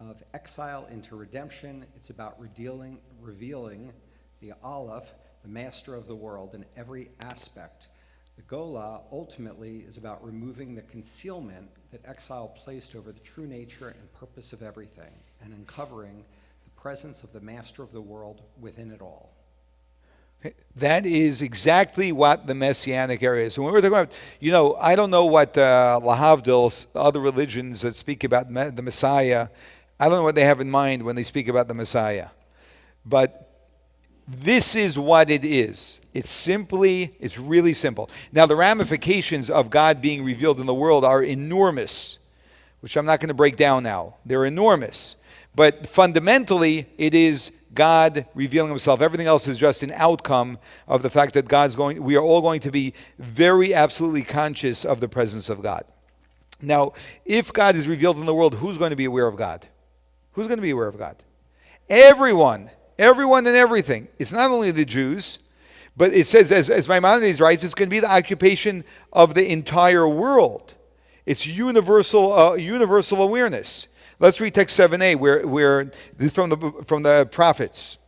Speaker 11: of exile into redemption. It's about revealing the Aleph, the master of the world, in every aspect. The Gola ultimately is about removing the concealment that exile placed over the true nature and purpose of everything, and uncovering the presence of the master of the world within it all.
Speaker 1: That is exactly what the Messianic era is. So when we're talking about, I don't know what Lahavdil, other religions that speak about the Messiah, I don't know what they have in mind when they speak about the Messiah. But this is what it is. It's really simple. Now, the ramifications of God being revealed in the world are enormous, which I'm not going to break down now. They're enormous. But fundamentally, it is God revealing himself. Everything else is just an outcome of the fact that we are all going to be very absolutely conscious of the presence of God. Now, if God is revealed in the world, who's going to be aware of God? Who's going to be aware of God? Everyone and everything. It's not only the Jews, but it says, as Maimonides writes, it's going to be the occupation of the entire world. It's universal awareness. Let's read text 7a, where this is from the prophets.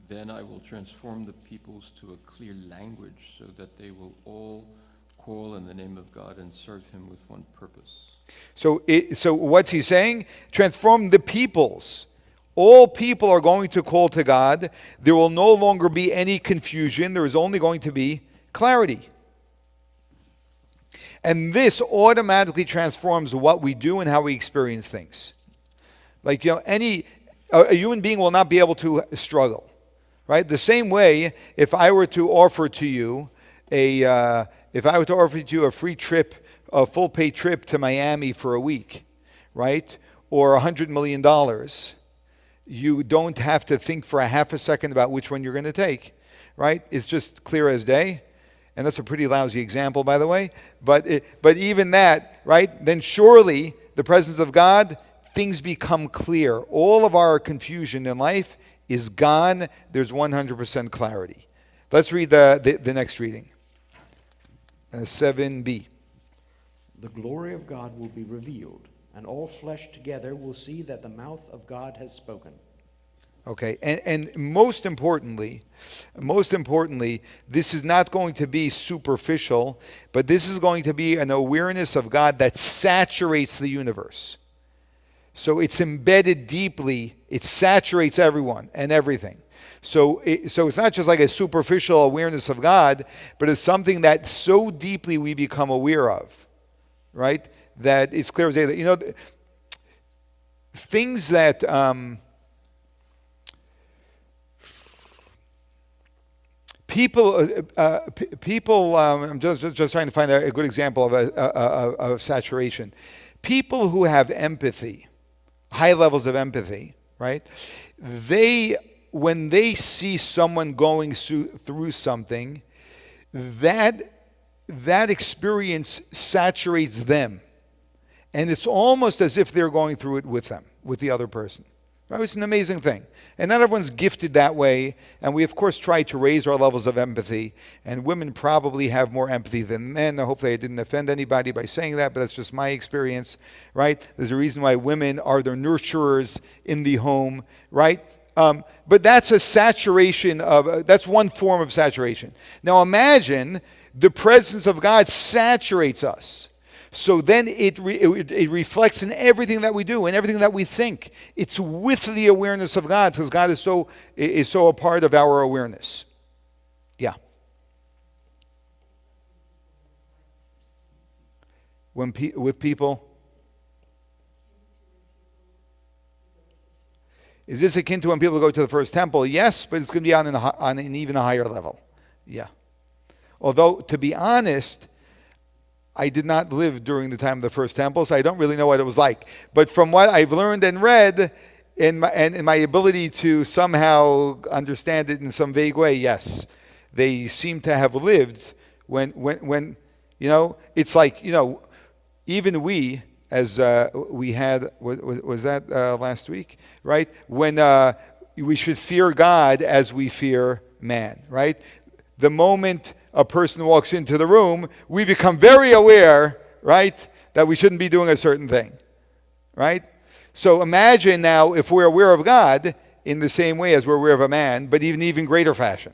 Speaker 12: Then I will transform the peoples to a clear language, so that they will all call in the name of God and serve him with one purpose.
Speaker 1: So what's he saying? Transform the peoples. All people are going to call to God. There will no longer be any confusion. There is only going to be clarity. And this automatically transforms what we do and how we experience things. Like, a human being will not be able to struggle, right? The same way, if I were to offer to you a free trip, a full pay trip to Miami for a week, right? Or $100 million, you don't have to think for a half a second about which one you're going to take, right? It's just clear as day. And that's a pretty lousy example, by the way. But even that, right? Then surely the presence of God, things become clear. All of our confusion in life is gone. There's 100% clarity. Let's read the next reading. 7b.
Speaker 13: The glory of God will be revealed, and all flesh together will see that the mouth of God has spoken.
Speaker 1: Okay, and most importantly, this is not going to be superficial, but this is going to be an awareness of God that saturates the universe. So it's embedded deeply, it saturates everyone and everything. So it's not just like a superficial awareness of God, but it's something that so deeply we become aware of, right? That it's clear as day that, things that... People. I'm just trying to find a good example of saturation. People who have empathy, high levels of empathy, right? When they see someone going through something, that experience saturates them, and it's almost as if they're going through it with them, with the other person. Right? It's an amazing thing. And not everyone's gifted that way. And we, of course, try to raise our levels of empathy. And women probably have more empathy than men. Hopefully I didn't offend anybody by saying that, but that's just my experience, right? There's a reason why women are the nurturers in the home, right? But that's a saturation that's one form of saturation. Now imagine the presence of God saturates us. So then it reflects in everything that we do and everything that we think. It's with the awareness of God, because God is so a part of our awareness. Yeah. With people. Is this akin to when people go to the first temple? Yes, but it's going to be on an even higher level. Yeah. Although, to be honest, I did not live during the time of the first temple, so I don't really know what it was like. But from what I've learned and read, and my ability to somehow understand it in some vague way, yes, they seem to have lived when it's like, even we, as we had, was that last week, right? When we should fear God as we fear man, right? The moment a person walks into the room, we become very aware, right, that we shouldn't be doing a certain thing, right? So imagine now if we're aware of God in the same way as we're aware of a man, but even greater fashion,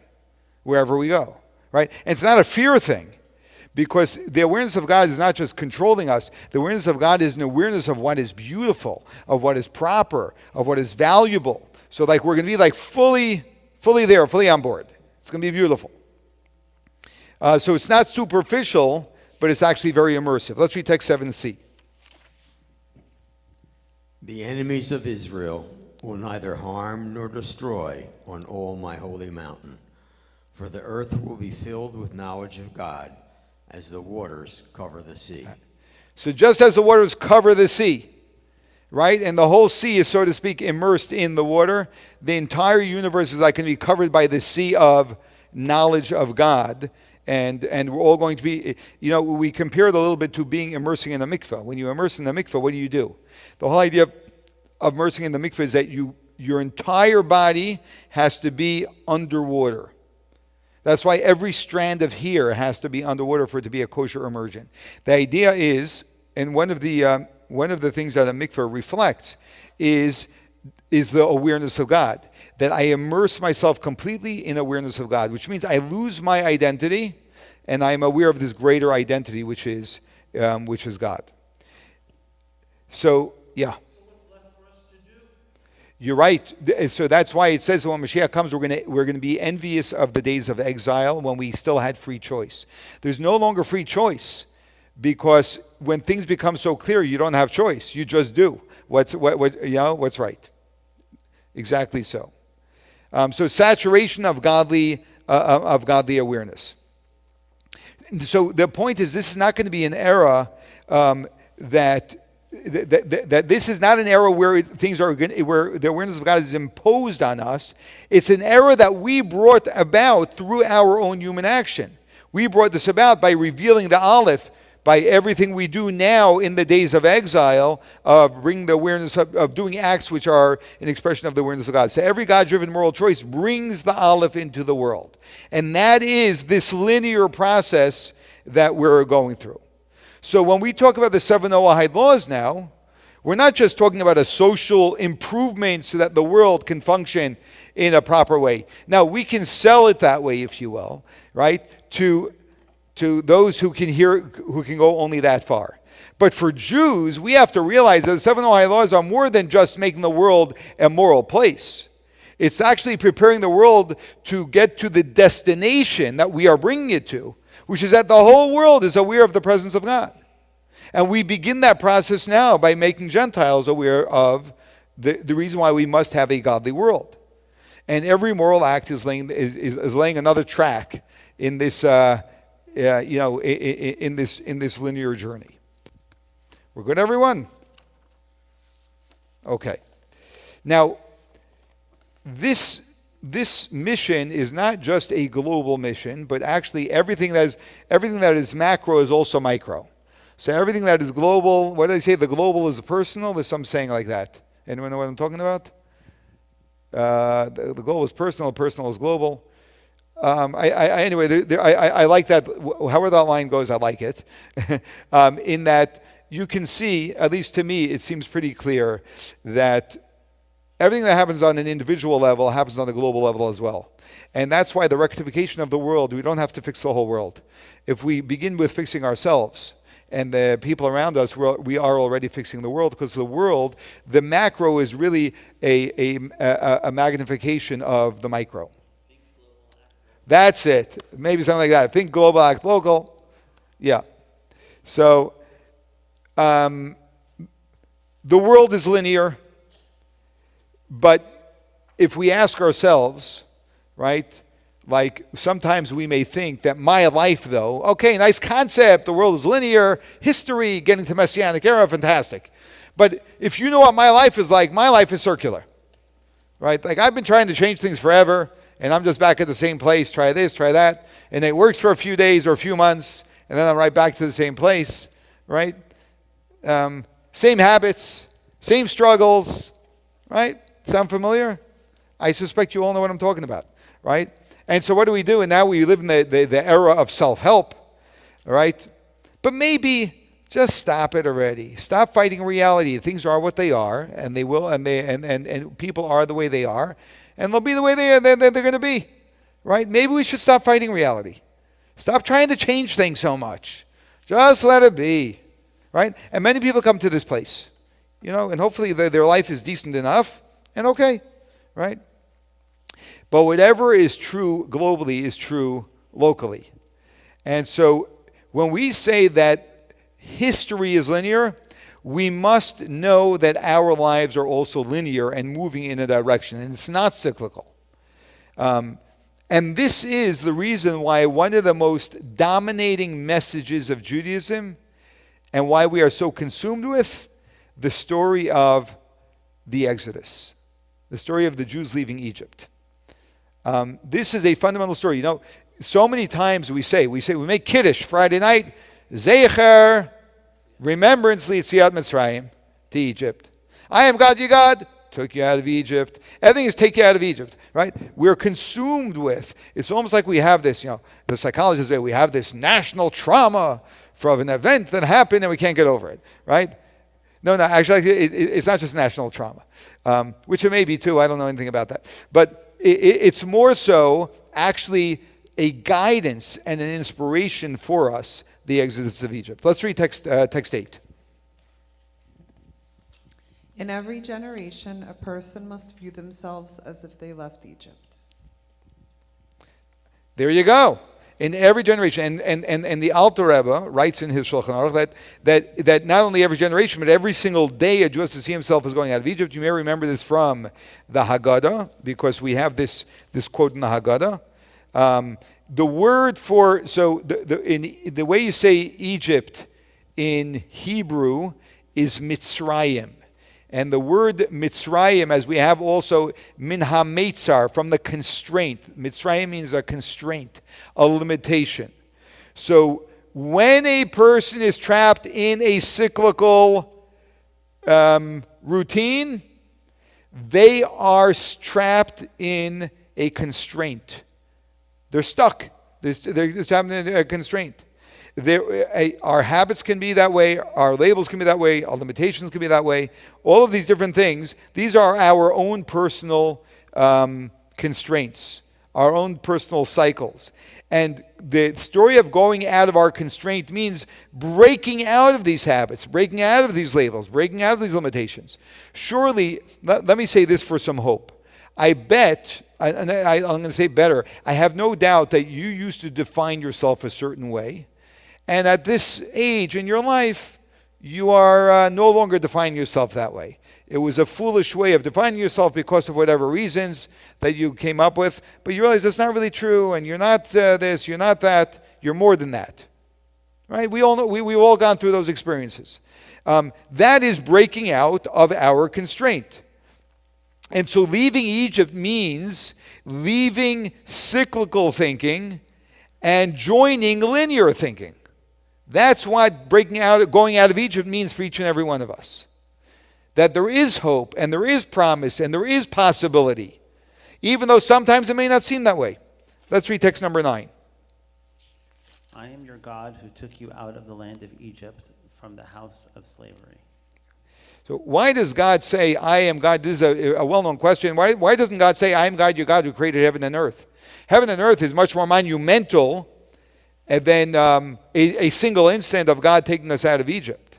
Speaker 1: wherever we go, right? And it's not a fear thing, because the awareness of God is not just controlling us. The awareness of God is an awareness of what is beautiful, of what is proper, of what is valuable. So like we're going to be like fully there, fully on board. It's going to be beautiful. So it's not superficial, but it's actually very immersive. Let's read text 7c.
Speaker 14: The enemies of Israel will neither harm nor destroy on all my holy mountain, for the earth will be filled with knowledge of God as the waters cover the sea.
Speaker 1: So just as the waters cover the sea, right? And the whole sea is, so to speak, immersed in the water. The entire universe is like going to be covered by the sea of knowledge of God. And we're all going to be, we compare it a little bit to being immersing in a mikveh. When you immerse in the mikveh, what do? The whole idea of immersing in the mikveh is that your entire body has to be underwater. That's why every strand of hair has to be underwater for it to be a kosher immersion. The idea is, and one of the things that a mikveh reflects is the awareness of God. That I immerse myself completely in awareness of God, which means I lose my identity, and I am aware of this greater identity, which is God. So, yeah. You're right. So that's why it says when Mashiach comes, we're going to be envious of the days of exile when we still had free choice. There's no longer free choice because when things become so clear, you don't have choice. You just do what's right. Exactly so. So saturation of godly awareness. So the point is, this is not going to be an era that this is not an era where where the awareness of God is imposed on us. It's an era that we brought about through our own human action. We brought this about by revealing the Aleph, by everything we do now in the days of exile, of bringing the awareness of doing acts which are an expression of the awareness of God. So every God-driven moral choice brings the Aleph into the world. And that is this linear process that we're going through. So when we talk about the 7 Noahide laws now, we're not just talking about a social improvement so that the world can function in a proper way. Now, we can sell it that way, if you will, right, to those who can go only that far. But for Jews, we have to realize that the 7 Noahide laws are more than just making the world a moral place. It's actually preparing the world to get to the destination that we are bringing it to, which is that the whole world is aware of the presence of God. And we begin that process now by making Gentiles aware of the reason why we must have a godly world. And every moral act is laying another track in this, in this linear journey. We're good, everyone? Okay. Now, this mission is not just a global mission, but actually everything that is macro is also micro. So everything that is global, what did I say? The global is personal. There's some saying like that. Anyone know what I'm talking about? The global is personal is global. Anyway, I like that. However that line goes, I like it. In that you can see, at least to me, it seems pretty clear that everything that happens on an individual level happens on the global level as well. And that's why the rectification of the world, we don't have to fix the whole world. If we begin with fixing ourselves and the people around us, we are already fixing the world, because the world, the macro is really a magnification of the micro. That's it. Maybe something like that. Think global, act local. Yeah. So the world is linear. But if we ask ourselves, right, like sometimes we may think that my life, though, okay, nice concept, the world is linear, history, getting to Messianic era, fantastic. But if you know what my life is like, my life is circular, right? Like I've been trying to change things forever, and I'm just back at the same place, try this, try that, and it works for a few days or a few months, and then I'm right back to the same place, right? Same habits, same struggles, right? Sound familiar? I suspect you all know what I'm talking about, right? And so what do we do? And now we live in the era of self-help, right? But maybe just stop it already. Stop fighting reality. Things are what they are, and they will, and people are the way they are, and they'll be the way they're going to be, right? Maybe we should stop fighting reality. Stop trying to change things so much. Just let it be, right? And many people come to this place, and hopefully their life is decent enough. And okay, right? But whatever is true globally is true locally. And so when we say that history is linear, we must know that our lives are also linear and moving in a direction. And it's not cyclical. And this is the reason why one of the most dominating messages of Judaism and why we are so consumed with the story of the Exodus, the story of the Jews leaving Egypt. This is a fundamental story. You know, so many times we make Kiddush Friday night, Zecher, remembrance Yetziat Mitzrayim, to Egypt. I am God, your God, took you out of Egypt. Everything is take you out of Egypt, right? We're consumed with, it's almost like we have this, you know, the psychologists say we have this national trauma from an event that happened and we can't get over it, right? No, actually, it's not just national trauma, which it may be too. I don't know anything about that. But it's more so actually a guidance and an inspiration for us, the Exodus of Egypt. Let's read text 8.
Speaker 15: In every generation, a person must view themselves as if they left Egypt.
Speaker 1: There you go. In every generation, and the Alter Rebbe writes in his Shulchan Aruch that not only every generation, but every single day a Jew has to see himself as going out of Egypt. You may remember this from the Haggadah, because we have this quote in the Haggadah. The word for, so the way you say Egypt in Hebrew is Mitzrayim. And the word Mitzrayim, as we have also min ha-meitzar, from the constraint. Mitzrayim means a constraint, a limitation. So when a person is trapped in a cyclical routine, they are trapped in a constraint. They're stuck. They're trapped in a constraint. Our habits can be that way, our labels can be that way, our limitations can be that way. All of these different things, these are our own personal constraints, our own personal cycles. And the story of going out of our constraint means breaking out of these habits, breaking out of these labels, breaking out of these limitations. Surely, let me say this for some hope. I bet, and I'm going to say better, I have no doubt that you used to define yourself a certain way. And at this age in your life, you are no longer defining yourself that way. It was a foolish way of defining yourself because of whatever reasons that you came up with. But you realize that's not really true, and you're not this, you're not that, you're more than that. Right? We all know, we've all gone through those experiences. That is breaking out of our constraint. And so leaving Egypt means leaving cyclical thinking and joining linear thinking. That's what going out of Egypt means for each and every one of us. That there is hope, and there is promise, and there is possibility, even though sometimes it may not seem that way. Let's read text number 9.
Speaker 2: I am your God who took you out of the land of Egypt from the house of slavery.
Speaker 1: So why does God say, I am God? This is a well-known question. Why doesn't God say, I am God, your God who created heaven and earth? Heaven and earth is much more monumental than a single instant of God taking us out of Egypt.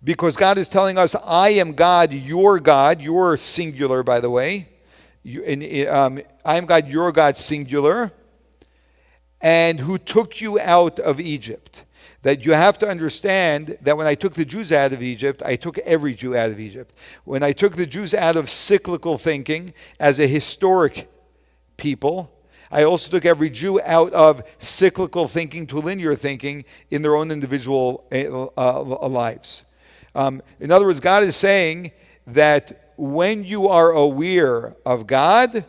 Speaker 1: Because God is telling us, I am God, you're singular, by the way. I am God, your God, singular, and who took you out of Egypt. That you have to understand that when I took the Jews out of Egypt, I took every Jew out of Egypt. When I took the Jews out of cyclical thinking as a historic people, I also took every Jew out of cyclical thinking to linear thinking in their own individual lives. In other words, God is saying that when you are aware of God,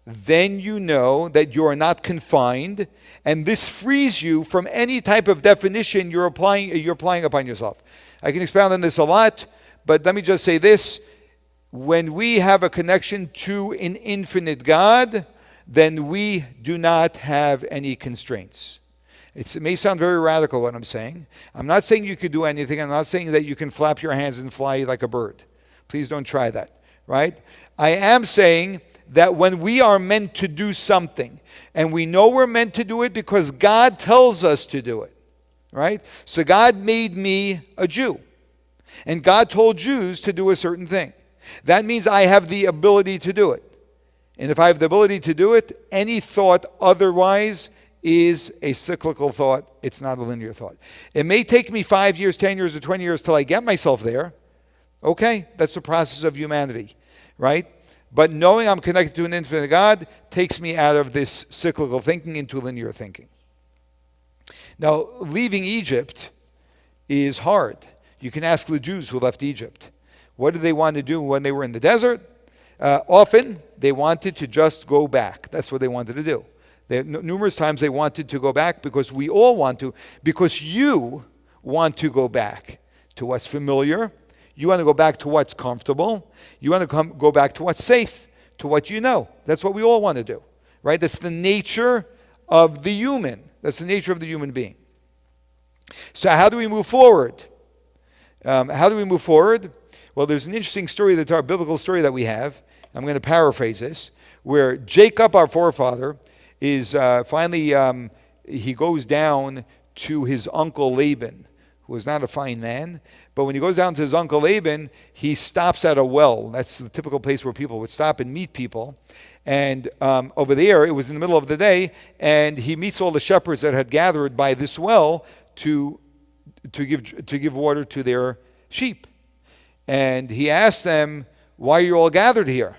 Speaker 1: then you know that you are not confined, and this frees you from any type of definition you're applying upon yourself. I can expound on this a lot, but let me just say this. When we have a connection to an infinite God, then we do not have any constraints. It may sound very radical what I'm saying. I'm not saying you could do anything. I'm not saying that you can flap your hands and fly like a bird. Please don't try that, right? I am saying that when we are meant to do something, and we know we're meant to do it because God tells us to do it, right? So God made me a Jew, and God told Jews to do a certain thing. That means I have the ability to do it. And if I have the ability to do it, any thought otherwise is a cyclical thought. It's not a linear thought. It may take me 5 years, 10 years, or 20 years till I get myself there. Okay, that's the process of humanity, right? But knowing I'm connected to an infinite God takes me out of this cyclical thinking into linear thinking. Now, leaving Egypt is hard. You can ask the Jews who left Egypt. What did they want to do when they were in the desert? Often, they wanted to just go back. That's what they wanted to do. Numerous times they wanted to go back because we all want to, because you want to go back to what's familiar. You want to go back to what's comfortable. You want to go back to what's safe, to what you know. That's what we all want to do, right? That's the nature of the human. That's the nature of the human being. So how do we move forward? How do we move forward? Well, there's an interesting story, that's our biblical story that we have. I'm going to paraphrase this, where Jacob, our forefather, is finally, he goes down to his uncle Laban, who was not a fine man. But when he goes down to his uncle Laban, he stops at a well. That's the typical place where people would stop and meet people. And over there, it was in the middle of the day, and he meets all the shepherds that had gathered by this well to give water to their sheep. And he asked them, why are you all gathered here?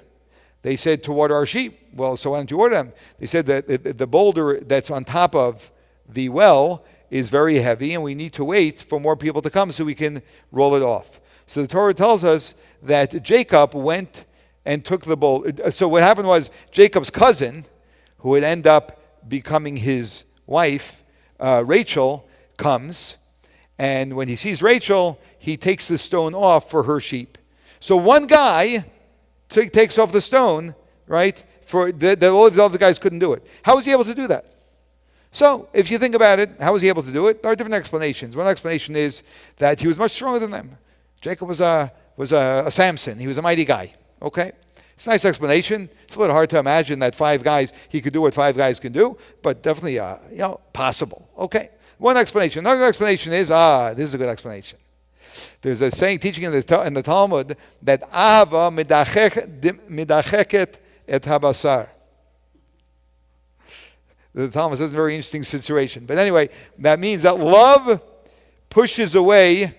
Speaker 1: They said, to water our sheep. Well, so why don't you water them? They said that the boulder that's on top of the well is very heavy, and we need to wait for more people to come so we can roll it off. So the Torah tells us that Jacob went and took the boulder. So what happened was Jacob's cousin, who would end up becoming his wife, Rachel, comes. And when he sees Rachel, he takes the stone off for her sheep. So one guy takes off the stone, right, for that all the other guys couldn't do it. How was he able to do that? So if you think about it, how was he able to do it? There are different explanations. One explanation is that he was much stronger than them. Jacob was a Samson. He was a mighty guy. Okay? It's a nice explanation. It's a little hard to imagine that he could do what 5 guys can do, but definitely possible. Okay? One explanation. Another explanation is, this is a good explanation. There's a saying, teaching in the Talmud, that Ahava midacheket et habasar. The Talmud says a very interesting situation. But anyway, that means that love pushes away.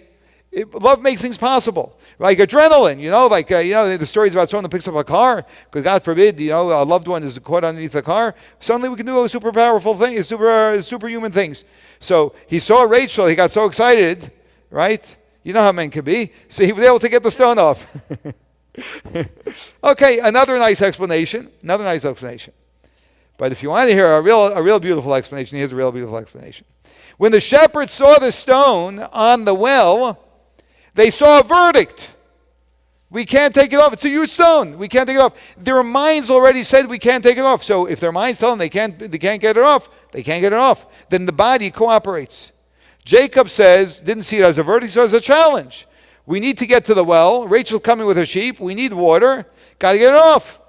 Speaker 1: Love makes things possible. Like adrenaline, the stories about someone that picks up a car, because God forbid, a loved one is caught underneath the car. Suddenly we can do a super powerful thing, superhuman things. So he saw Rachel, he got so excited, right? You know how men can be. So he was able to get the stone off. Okay, another nice explanation. But if you want to hear a real beautiful explanation, here's a real beautiful explanation. When the shepherds saw the stone on the well, they saw a verdict. We can't take it off. It's a huge stone. We can't take it off. Their minds already said we can't take it off. So if their minds tell them they can't get it off, they can't get it off. Then the body cooperates. Jacob didn't see it as a verdict, so as a challenge. We need to get to the well. Rachel's coming with her sheep. We need water. Got to get it off.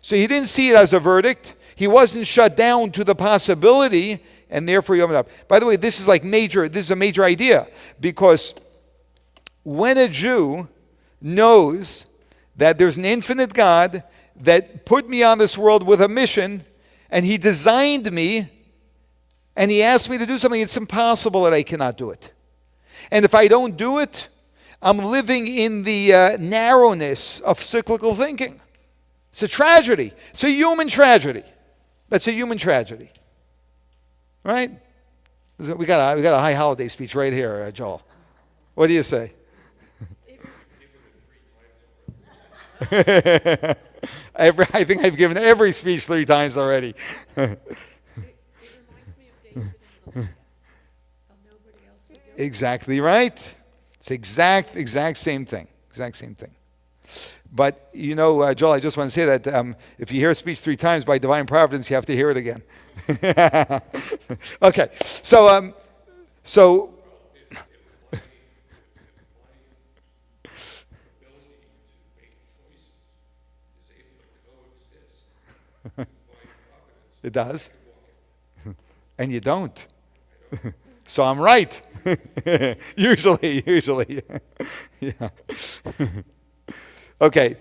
Speaker 1: So he didn't see it as a verdict. He wasn't shut down to the possibility, and therefore he opened up. By the way, this is a major idea, because when a Jew knows that there's an infinite God that put me on this world with a mission, and he designed me, and he asked me to do something, it's impossible that I cannot do it. And if I don't do it, I'm living in the narrowness of cyclical thinking. It's a tragedy. It's a human tragedy. That's a human tragedy. Right? We got a high holiday speech right here, Joel. What do you say? I think I've given every speech 3 times already.
Speaker 3: It reminds me of David and Goliath. How nobody else would do it.
Speaker 1: Exactly right. It's exact same thing. Exact same thing. But, Joel, I just want to say that if you hear a speech 3 times by divine providence, you have to hear it again. Okay. So it does. And you don't. So I'm right. Usually. Yeah. Okay.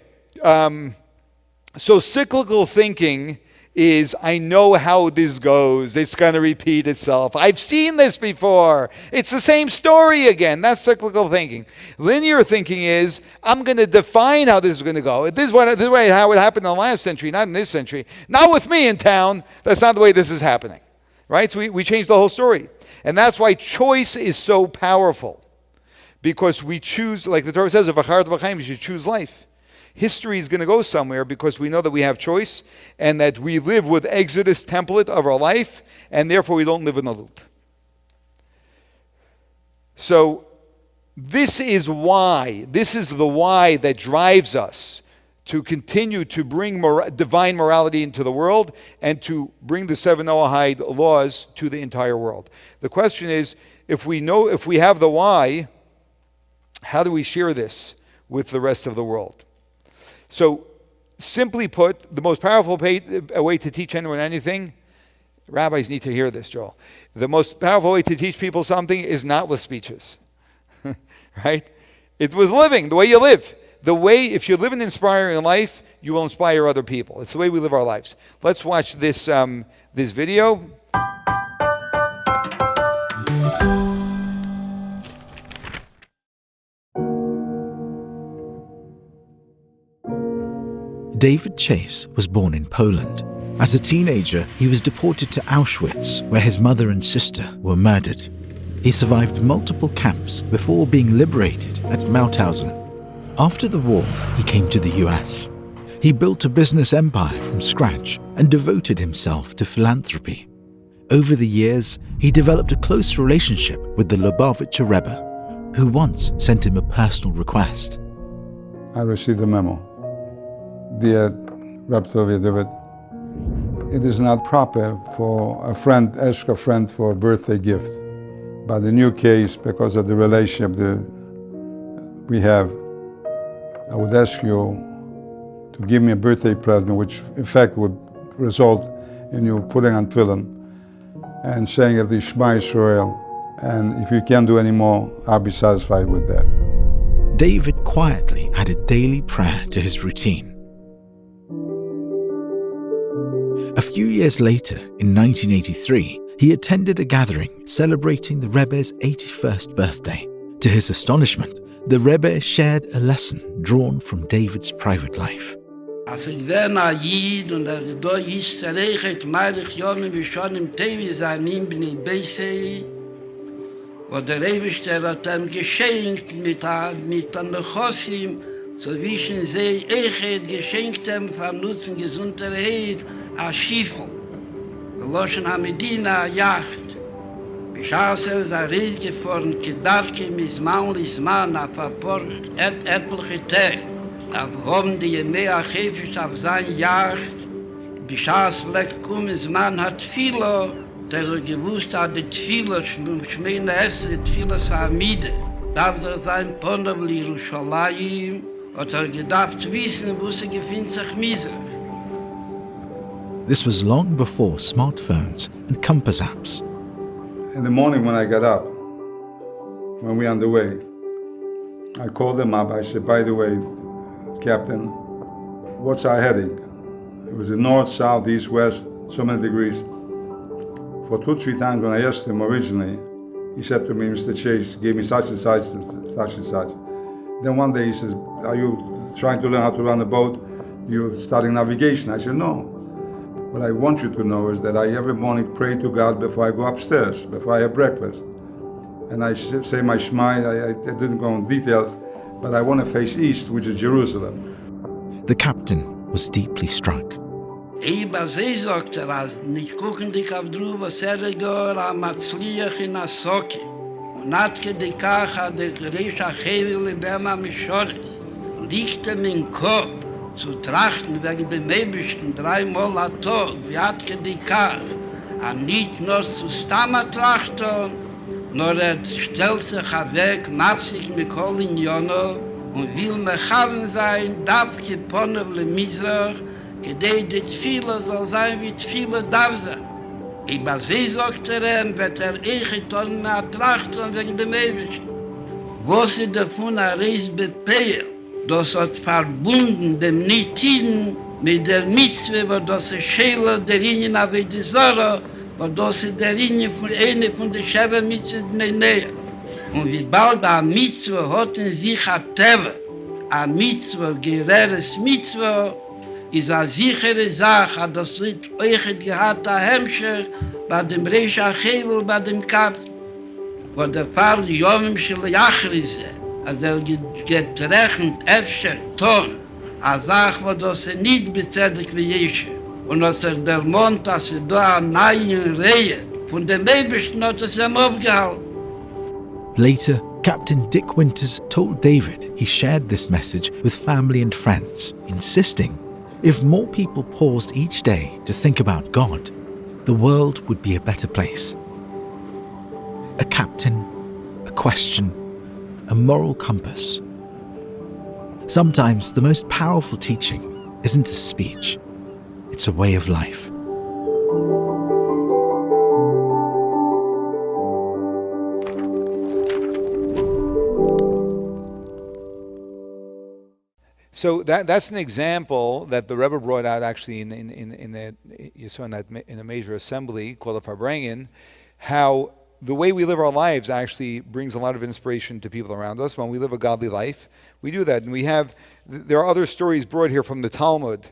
Speaker 1: So cyclical thinking is, I know how this goes. It's going to repeat itself. I've seen this before. It's the same story again. That's cyclical thinking. Linear thinking is, I'm going to define how this is going to go. This is how it happened in the last century, not in this century. Not with me in town. That's not the way this is happening. Right? So we changed the whole story. And that's why choice is so powerful. because we choose, like the Torah says, you should choose life. History is going to go somewhere because we know that we have choice and that we live with Exodus template of our life, and therefore we don't live in a loop. So this is the why that drives us to continue to bring divine morality into the world and to bring the 7 Noahide laws to the entire world. The question is, if we have the why, how do we share this with the rest of the world? So, simply put, the most powerful way to teach anyone anything, rabbis need to hear this, Joel. The most powerful way to teach people something is not with speeches, right? It was living, the way you live. If you live an inspiring life, you will inspire other people. It's the way we live our lives. Let's watch this video.
Speaker 16: David Chase was born in Poland. As a teenager, he was deported to Auschwitz, where his mother and sister were murdered. He survived multiple camps before being liberated at Mauthausen. After the war, he came to the US. He built a business empire from scratch and devoted himself to philanthropy. Over the years, he developed a close relationship with the Lubavitcher Rebbe, who once sent him a personal request.
Speaker 17: I received a memo. Dear Rabbi David, it is not proper for ask a friend for a birthday gift. But in your case, because of the relationship that we have, I would ask you to give me a birthday present, which in fact would result in you putting on tefillin and saying at the Shema Yisrael, and if you can't do any more, I'll be satisfied with that.
Speaker 16: David quietly added daily prayer to his routine. A few years later, in 1983, he attended a gathering celebrating the Rebbe's 81st birthday. To his astonishment, the Rebbe shared a lesson drawn from David's private life.
Speaker 18: Als ich bin ein Jid und da ist zerreicht, meilig Jonen wie schon im Tevi sein, ihm bin ich besser, wo der Rebischter hat ihm geschenkt mit an der Chosim, so wischen sie, hat geschenkt ihm von Nutzen Gesundheit, a Schiffel, Loschen Hamedina, a Yacht. Bischassel ist ein Reis gefahren, Kedarke, Misman, a Verport, etliche Tage. Aber haben die Jemea Chefisch auf sein Yacht, Bischass vielleicht kommen, Mann hat viele, der gewusst hat, die Tfila, Schmeine Esse, die Tfila Samide. Darf sein Ponabel Yerushalayim, hat gedacht wissen, wo sie gefühlt sich miser.
Speaker 16: This was long before smartphones and compass apps.
Speaker 17: In the morning when I got up, when we were on the way, I called them up. I said, by the way, Captain, what's our heading? It was the north, south, east, west, so many degrees. For 2-3 times when I asked him originally, he said to me, Mr. Chase, gave me such and such and such and such. Then one day he says, are you trying to learn how to run a boat? You're starting navigation. I said, no. What I want you to know is that I every morning pray to God before I go upstairs, before I have breakfast. And I say my Shema, I didn't go into details, but I want to face east, which is Jerusalem.
Speaker 16: The captain was deeply struck.
Speaker 18: Eba sie sagt als nicht gucken dich auf drüber, was gar am Matzliach in Asoki. Und natke die Kacha, der Gerisha Chevil in Bema Mishoris. Liegt im Kopf, zu trachten wegen dem Nebischten 3 Mal a Tag, wie hatke die Kacha. Und nicht nur zu Stamma trachten, nur stellt sich weg, nafsig mit Kolin Jono, und will mechaven sein, darf geponnen le Mizrach, gedei die Tfila soll sein, wie Tfila darf sein. Über sie sagt wird getan mehr trachten wegen dem Ewigen. Wo sie davon ein Reis bepeil, das hat verbunden dem Nitiden mit der Mitzwe, wo das Schäler der Linie nach die Zora, wo das der Linie von einer von der Schäfer Mitzwe näher. Und wie bald eine Mitzwe hat in sich ein Teve, eine Mitzwe, gereres Mitzwe, ist eine sichere Sache, dass es euch gehabt hat, Hemmscher, bei dem Reisha Chevel, bei dem Kap. wo der Fall Yom Shel Yachrize, als getrechnet Efscher Ton, a Sach, wo das nicht bezedek wie Jesche. Und als der Mond, dass da eine neue Reihe von dem Babischen hat es ihm aufgehalten.
Speaker 16: Later, Captain Dick Winters told David he shared this message with family and friends, insisting if more people paused each day to think about God, the world would be a better place. A captain, a question, a moral compass. Sometimes the most powerful teaching isn't a speech, it's a way of life.
Speaker 1: So that's an example that the Rebbe brought out actually in that you saw in a major assembly called the Farbrengen, how the way we live our lives actually brings a lot of inspiration to people around us. When we live a godly life, we do that, and there are other stories brought here from the Talmud,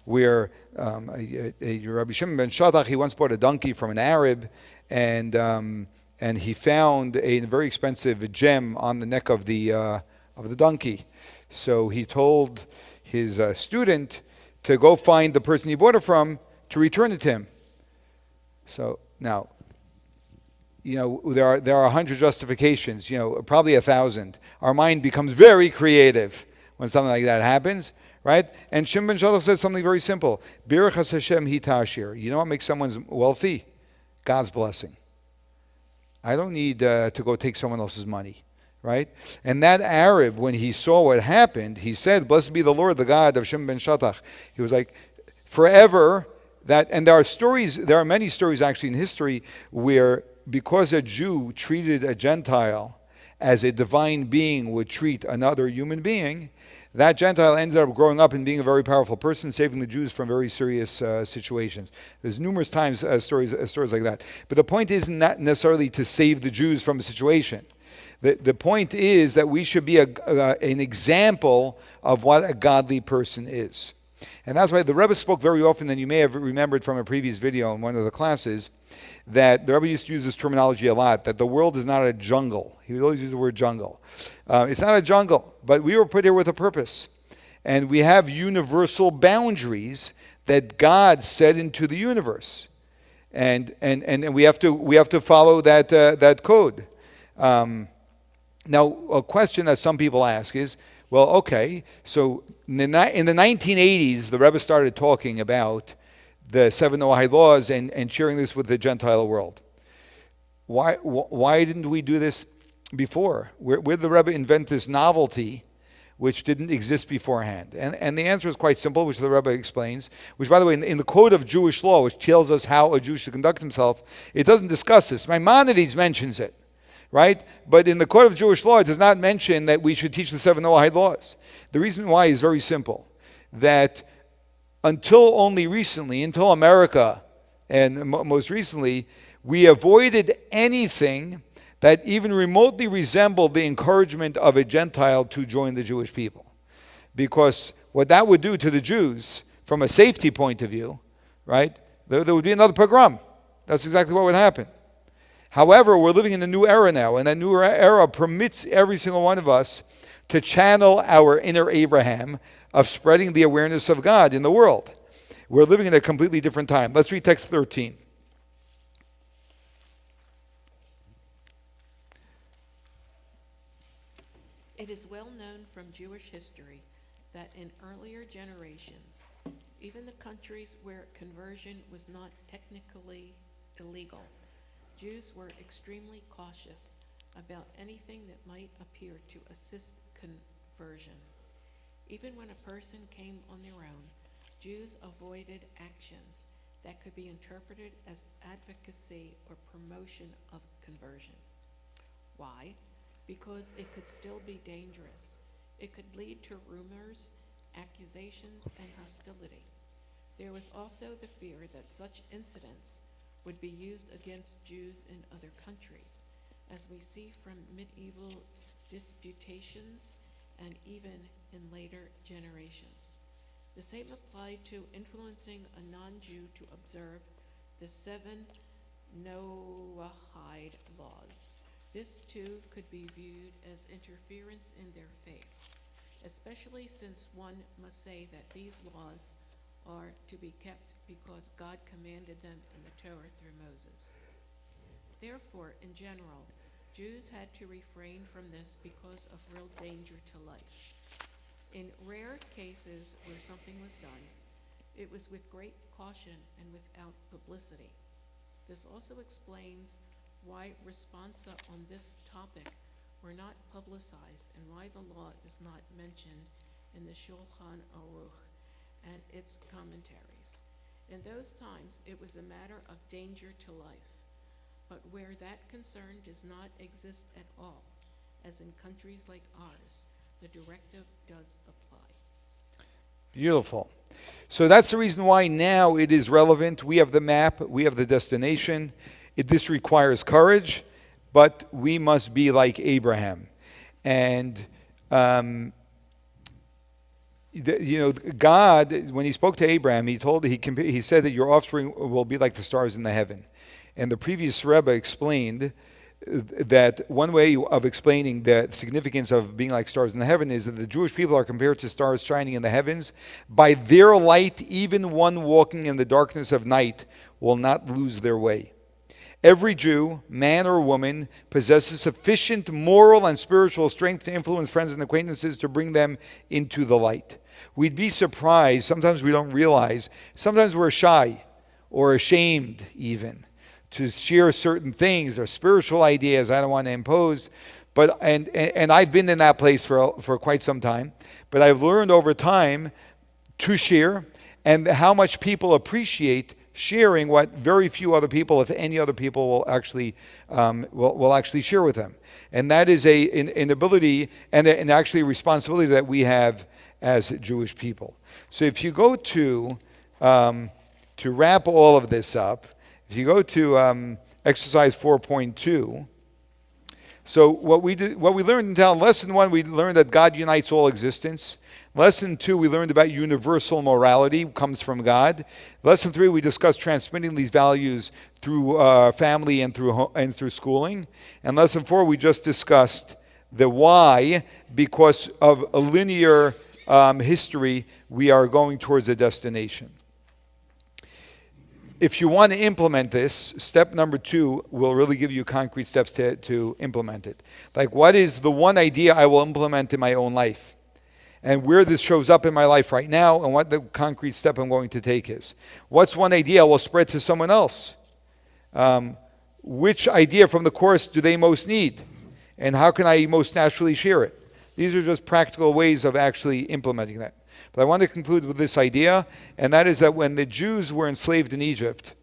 Speaker 1: where Rabbi Shimon ben Shattach, he once bought a donkey from an Arab, and he found a very expensive gem on the neck of the donkey. So he told his student to go find the person he bought it from to return it to him. So now, there are 100 justifications, probably 1,000. Our mind becomes very creative when something like that happens, right? And Shimon ben Shattach says something very simple. Birchas Hashem hi tashir. You know what makes someone wealthy? God's blessing. I don't need to go take someone else's money. Right? And that Arab, when he saw what happened, he said, "Blessed be the Lord, the God of Shimon ben Shattach." He was like, forever, and there are many stories actually in history where because a Jew treated a Gentile as a divine being would treat another human being, that Gentile ended up growing up and being a very powerful person, saving the Jews from very serious situations. There's numerous times stories like that. But the point isn't not necessarily to save the Jews from a situation. The point is that we should be an example of what a godly person is. And that's why the Rebbe spoke very often, and you may have remembered from a previous video in one of the classes, that the Rebbe used to use this terminology a lot, that the world is not a jungle. He would always use the word jungle. It's not a jungle, but we were put here with a purpose. And we have universal boundaries that God set into the universe. And we have to follow that code. Now, a question that some people ask is, well, okay, so in the 1980s, the Rebbe started talking about the 7 Noahide laws and sharing this with the Gentile world. Why didn't we do this before? Where did the Rebbe invent this novelty which didn't exist beforehand? And the answer is quite simple, which the Rebbe explains, which, by the way, in the Code of Jewish Law, which tells us how a Jew should conduct himself, it doesn't discuss this. Maimonides mentions it. Right? But in the Code of Jewish Law, it does not mention that we should teach the 7 Noahide laws. The reason why is very simple. That until only recently, until America, and most recently, we avoided anything that even remotely resembled the encouragement of a Gentile to join the Jewish people. Because what that would do to the Jews, from a safety point of view, right, there would be another pogrom. That's exactly what would happen. However, we're living in a new era now, and that new era permits every single one of us to channel our inner Abraham of spreading the awareness of God in the world. We're living in a completely different time. Let's read text 13.
Speaker 3: It is well known from Jewish history that in earlier generations, even the countries where conversion was not technically illegal, Jews were extremely cautious about anything that might appear to assist conversion. Even when a person came on their own, Jews avoided actions that could be interpreted as advocacy or promotion of conversion. Why? Because it could still be dangerous. It could lead to rumors, accusations, and hostility. There was also the fear that such incidents would be used against Jews in other countries, as we see from medieval disputations and even in later generations. The same applied to influencing a non-Jew to observe the 7 Noahide laws. This too could be viewed as interference in their faith, especially since one must say that these laws are to be kept because God commanded them in the Torah through Moses. Therefore, in general, Jews had to refrain from this because of real danger to life. In rare cases where something was done, it was with great caution and without publicity. This also explains why responsa on this topic were not publicized and why the law is not mentioned in the Shulchan Aruch and its commentaries. In those times, it was a matter of danger to life, but where that concern does not exist at all, as in countries like ours, the directive does apply.
Speaker 1: Beautiful. So that's the reason why now it is relevant. We have the map, we have the destination. This requires courage, but we must be like Abraham. And, God, when he spoke to Abraham, he said that your offspring will be like the stars in the heaven. And the previous Rebbe explained that one way of explaining the significance of being like stars in the heaven is that the Jewish people are compared to stars shining in the heavens. By their light, even one walking in the darkness of night will not lose their way. Every Jew, man or woman, possesses sufficient moral and spiritual strength to influence friends and acquaintances to bring them into the light. We'd be surprised, sometimes we don't realize, sometimes we're shy or ashamed even to share certain things or spiritual ideas I don't want to impose. But and I've been in that place for quite some time. But I've learned over time to share and how much people appreciate sharing what very few other people, if any other people, will actually share with them. And that is an ability and actually a responsibility that we have as Jewish people. So if you go to wrap all of this up, if you go to exercise 4.2, so what we learned in lesson 1, we learned that God unites all existence. Lesson 2, we learned about universal morality, comes from God. Lesson 3, we discussed transmitting these values through family and through schooling. And lesson 4, we just discussed the why, because of a linear history, we are going towards a destination. If you want to implement this, step number 2 will really give you concrete steps to implement it. Like, what is the one idea I will implement in my own life? And where this shows up in my life right now, and what the concrete step I'm going to take is. What's one idea I will spread to someone else? Which idea from the course do they most need? And how can I most naturally share it? These are just practical ways of actually implementing that. But I want to conclude with this idea, and that is that when the Jews were enslaved in Egypt,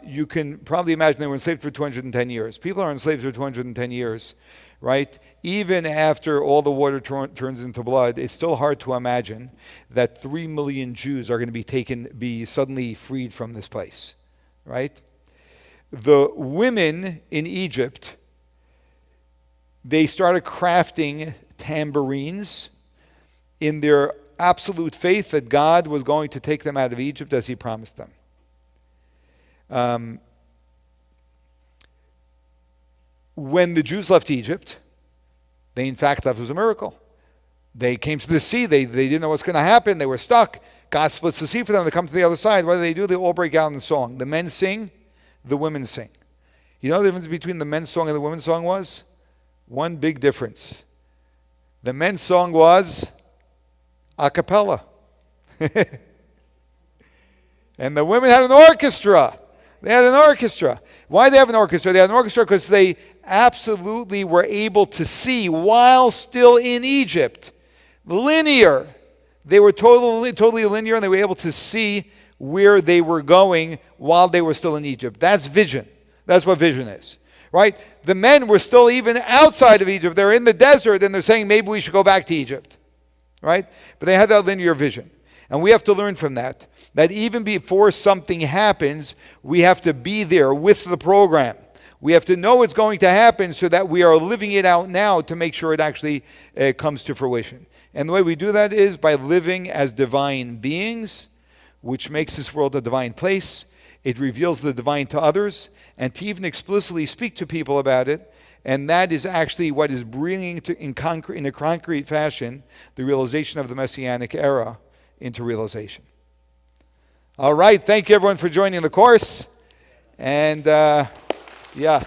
Speaker 1: you can probably imagine they were enslaved for 210 years. People are enslaved for 210 years, right? Even after all the water turns into blood, it's still hard to imagine that 3 million Jews are going to be suddenly freed from this place, right? The women in Egypt, they started crafting tambourines in their absolute faith that God was going to take them out of Egypt as he promised them. When the Jews left Egypt, they in fact thought it was a miracle. They came to the sea. They didn't know what's going to happen. They were stuck. God splits the sea for them. They come to the other side. What do? They all break out in song. The men sing, the women sing. You know the difference between the men's song and the women's song was? One big difference. The men's song was a cappella. And the women had an orchestra. They had an orchestra. Why did they have an orchestra? They had an orchestra because they absolutely were able to see while still in Egypt. Linear. They were totally linear, and they were able to see where they were going while they were still in Egypt. That's vision. That's what vision is. Right? The men were still even outside of Egypt. They're in the desert, and they're saying, maybe we should go back to Egypt. Right? But they had that linear vision. And we have to learn from that even before something happens, we have to be there with the program. We have to know it's going to happen so that we are living it out now to make sure it actually comes to fruition. And the way we do that is by living as divine beings, which makes this world a divine place. It reveals the divine to others, and to even explicitly speak to people about it. And that is actually what is bringing in a concrete fashion the realization of the Messianic era into realization. All right, thank you everyone for joining the course. And yeah.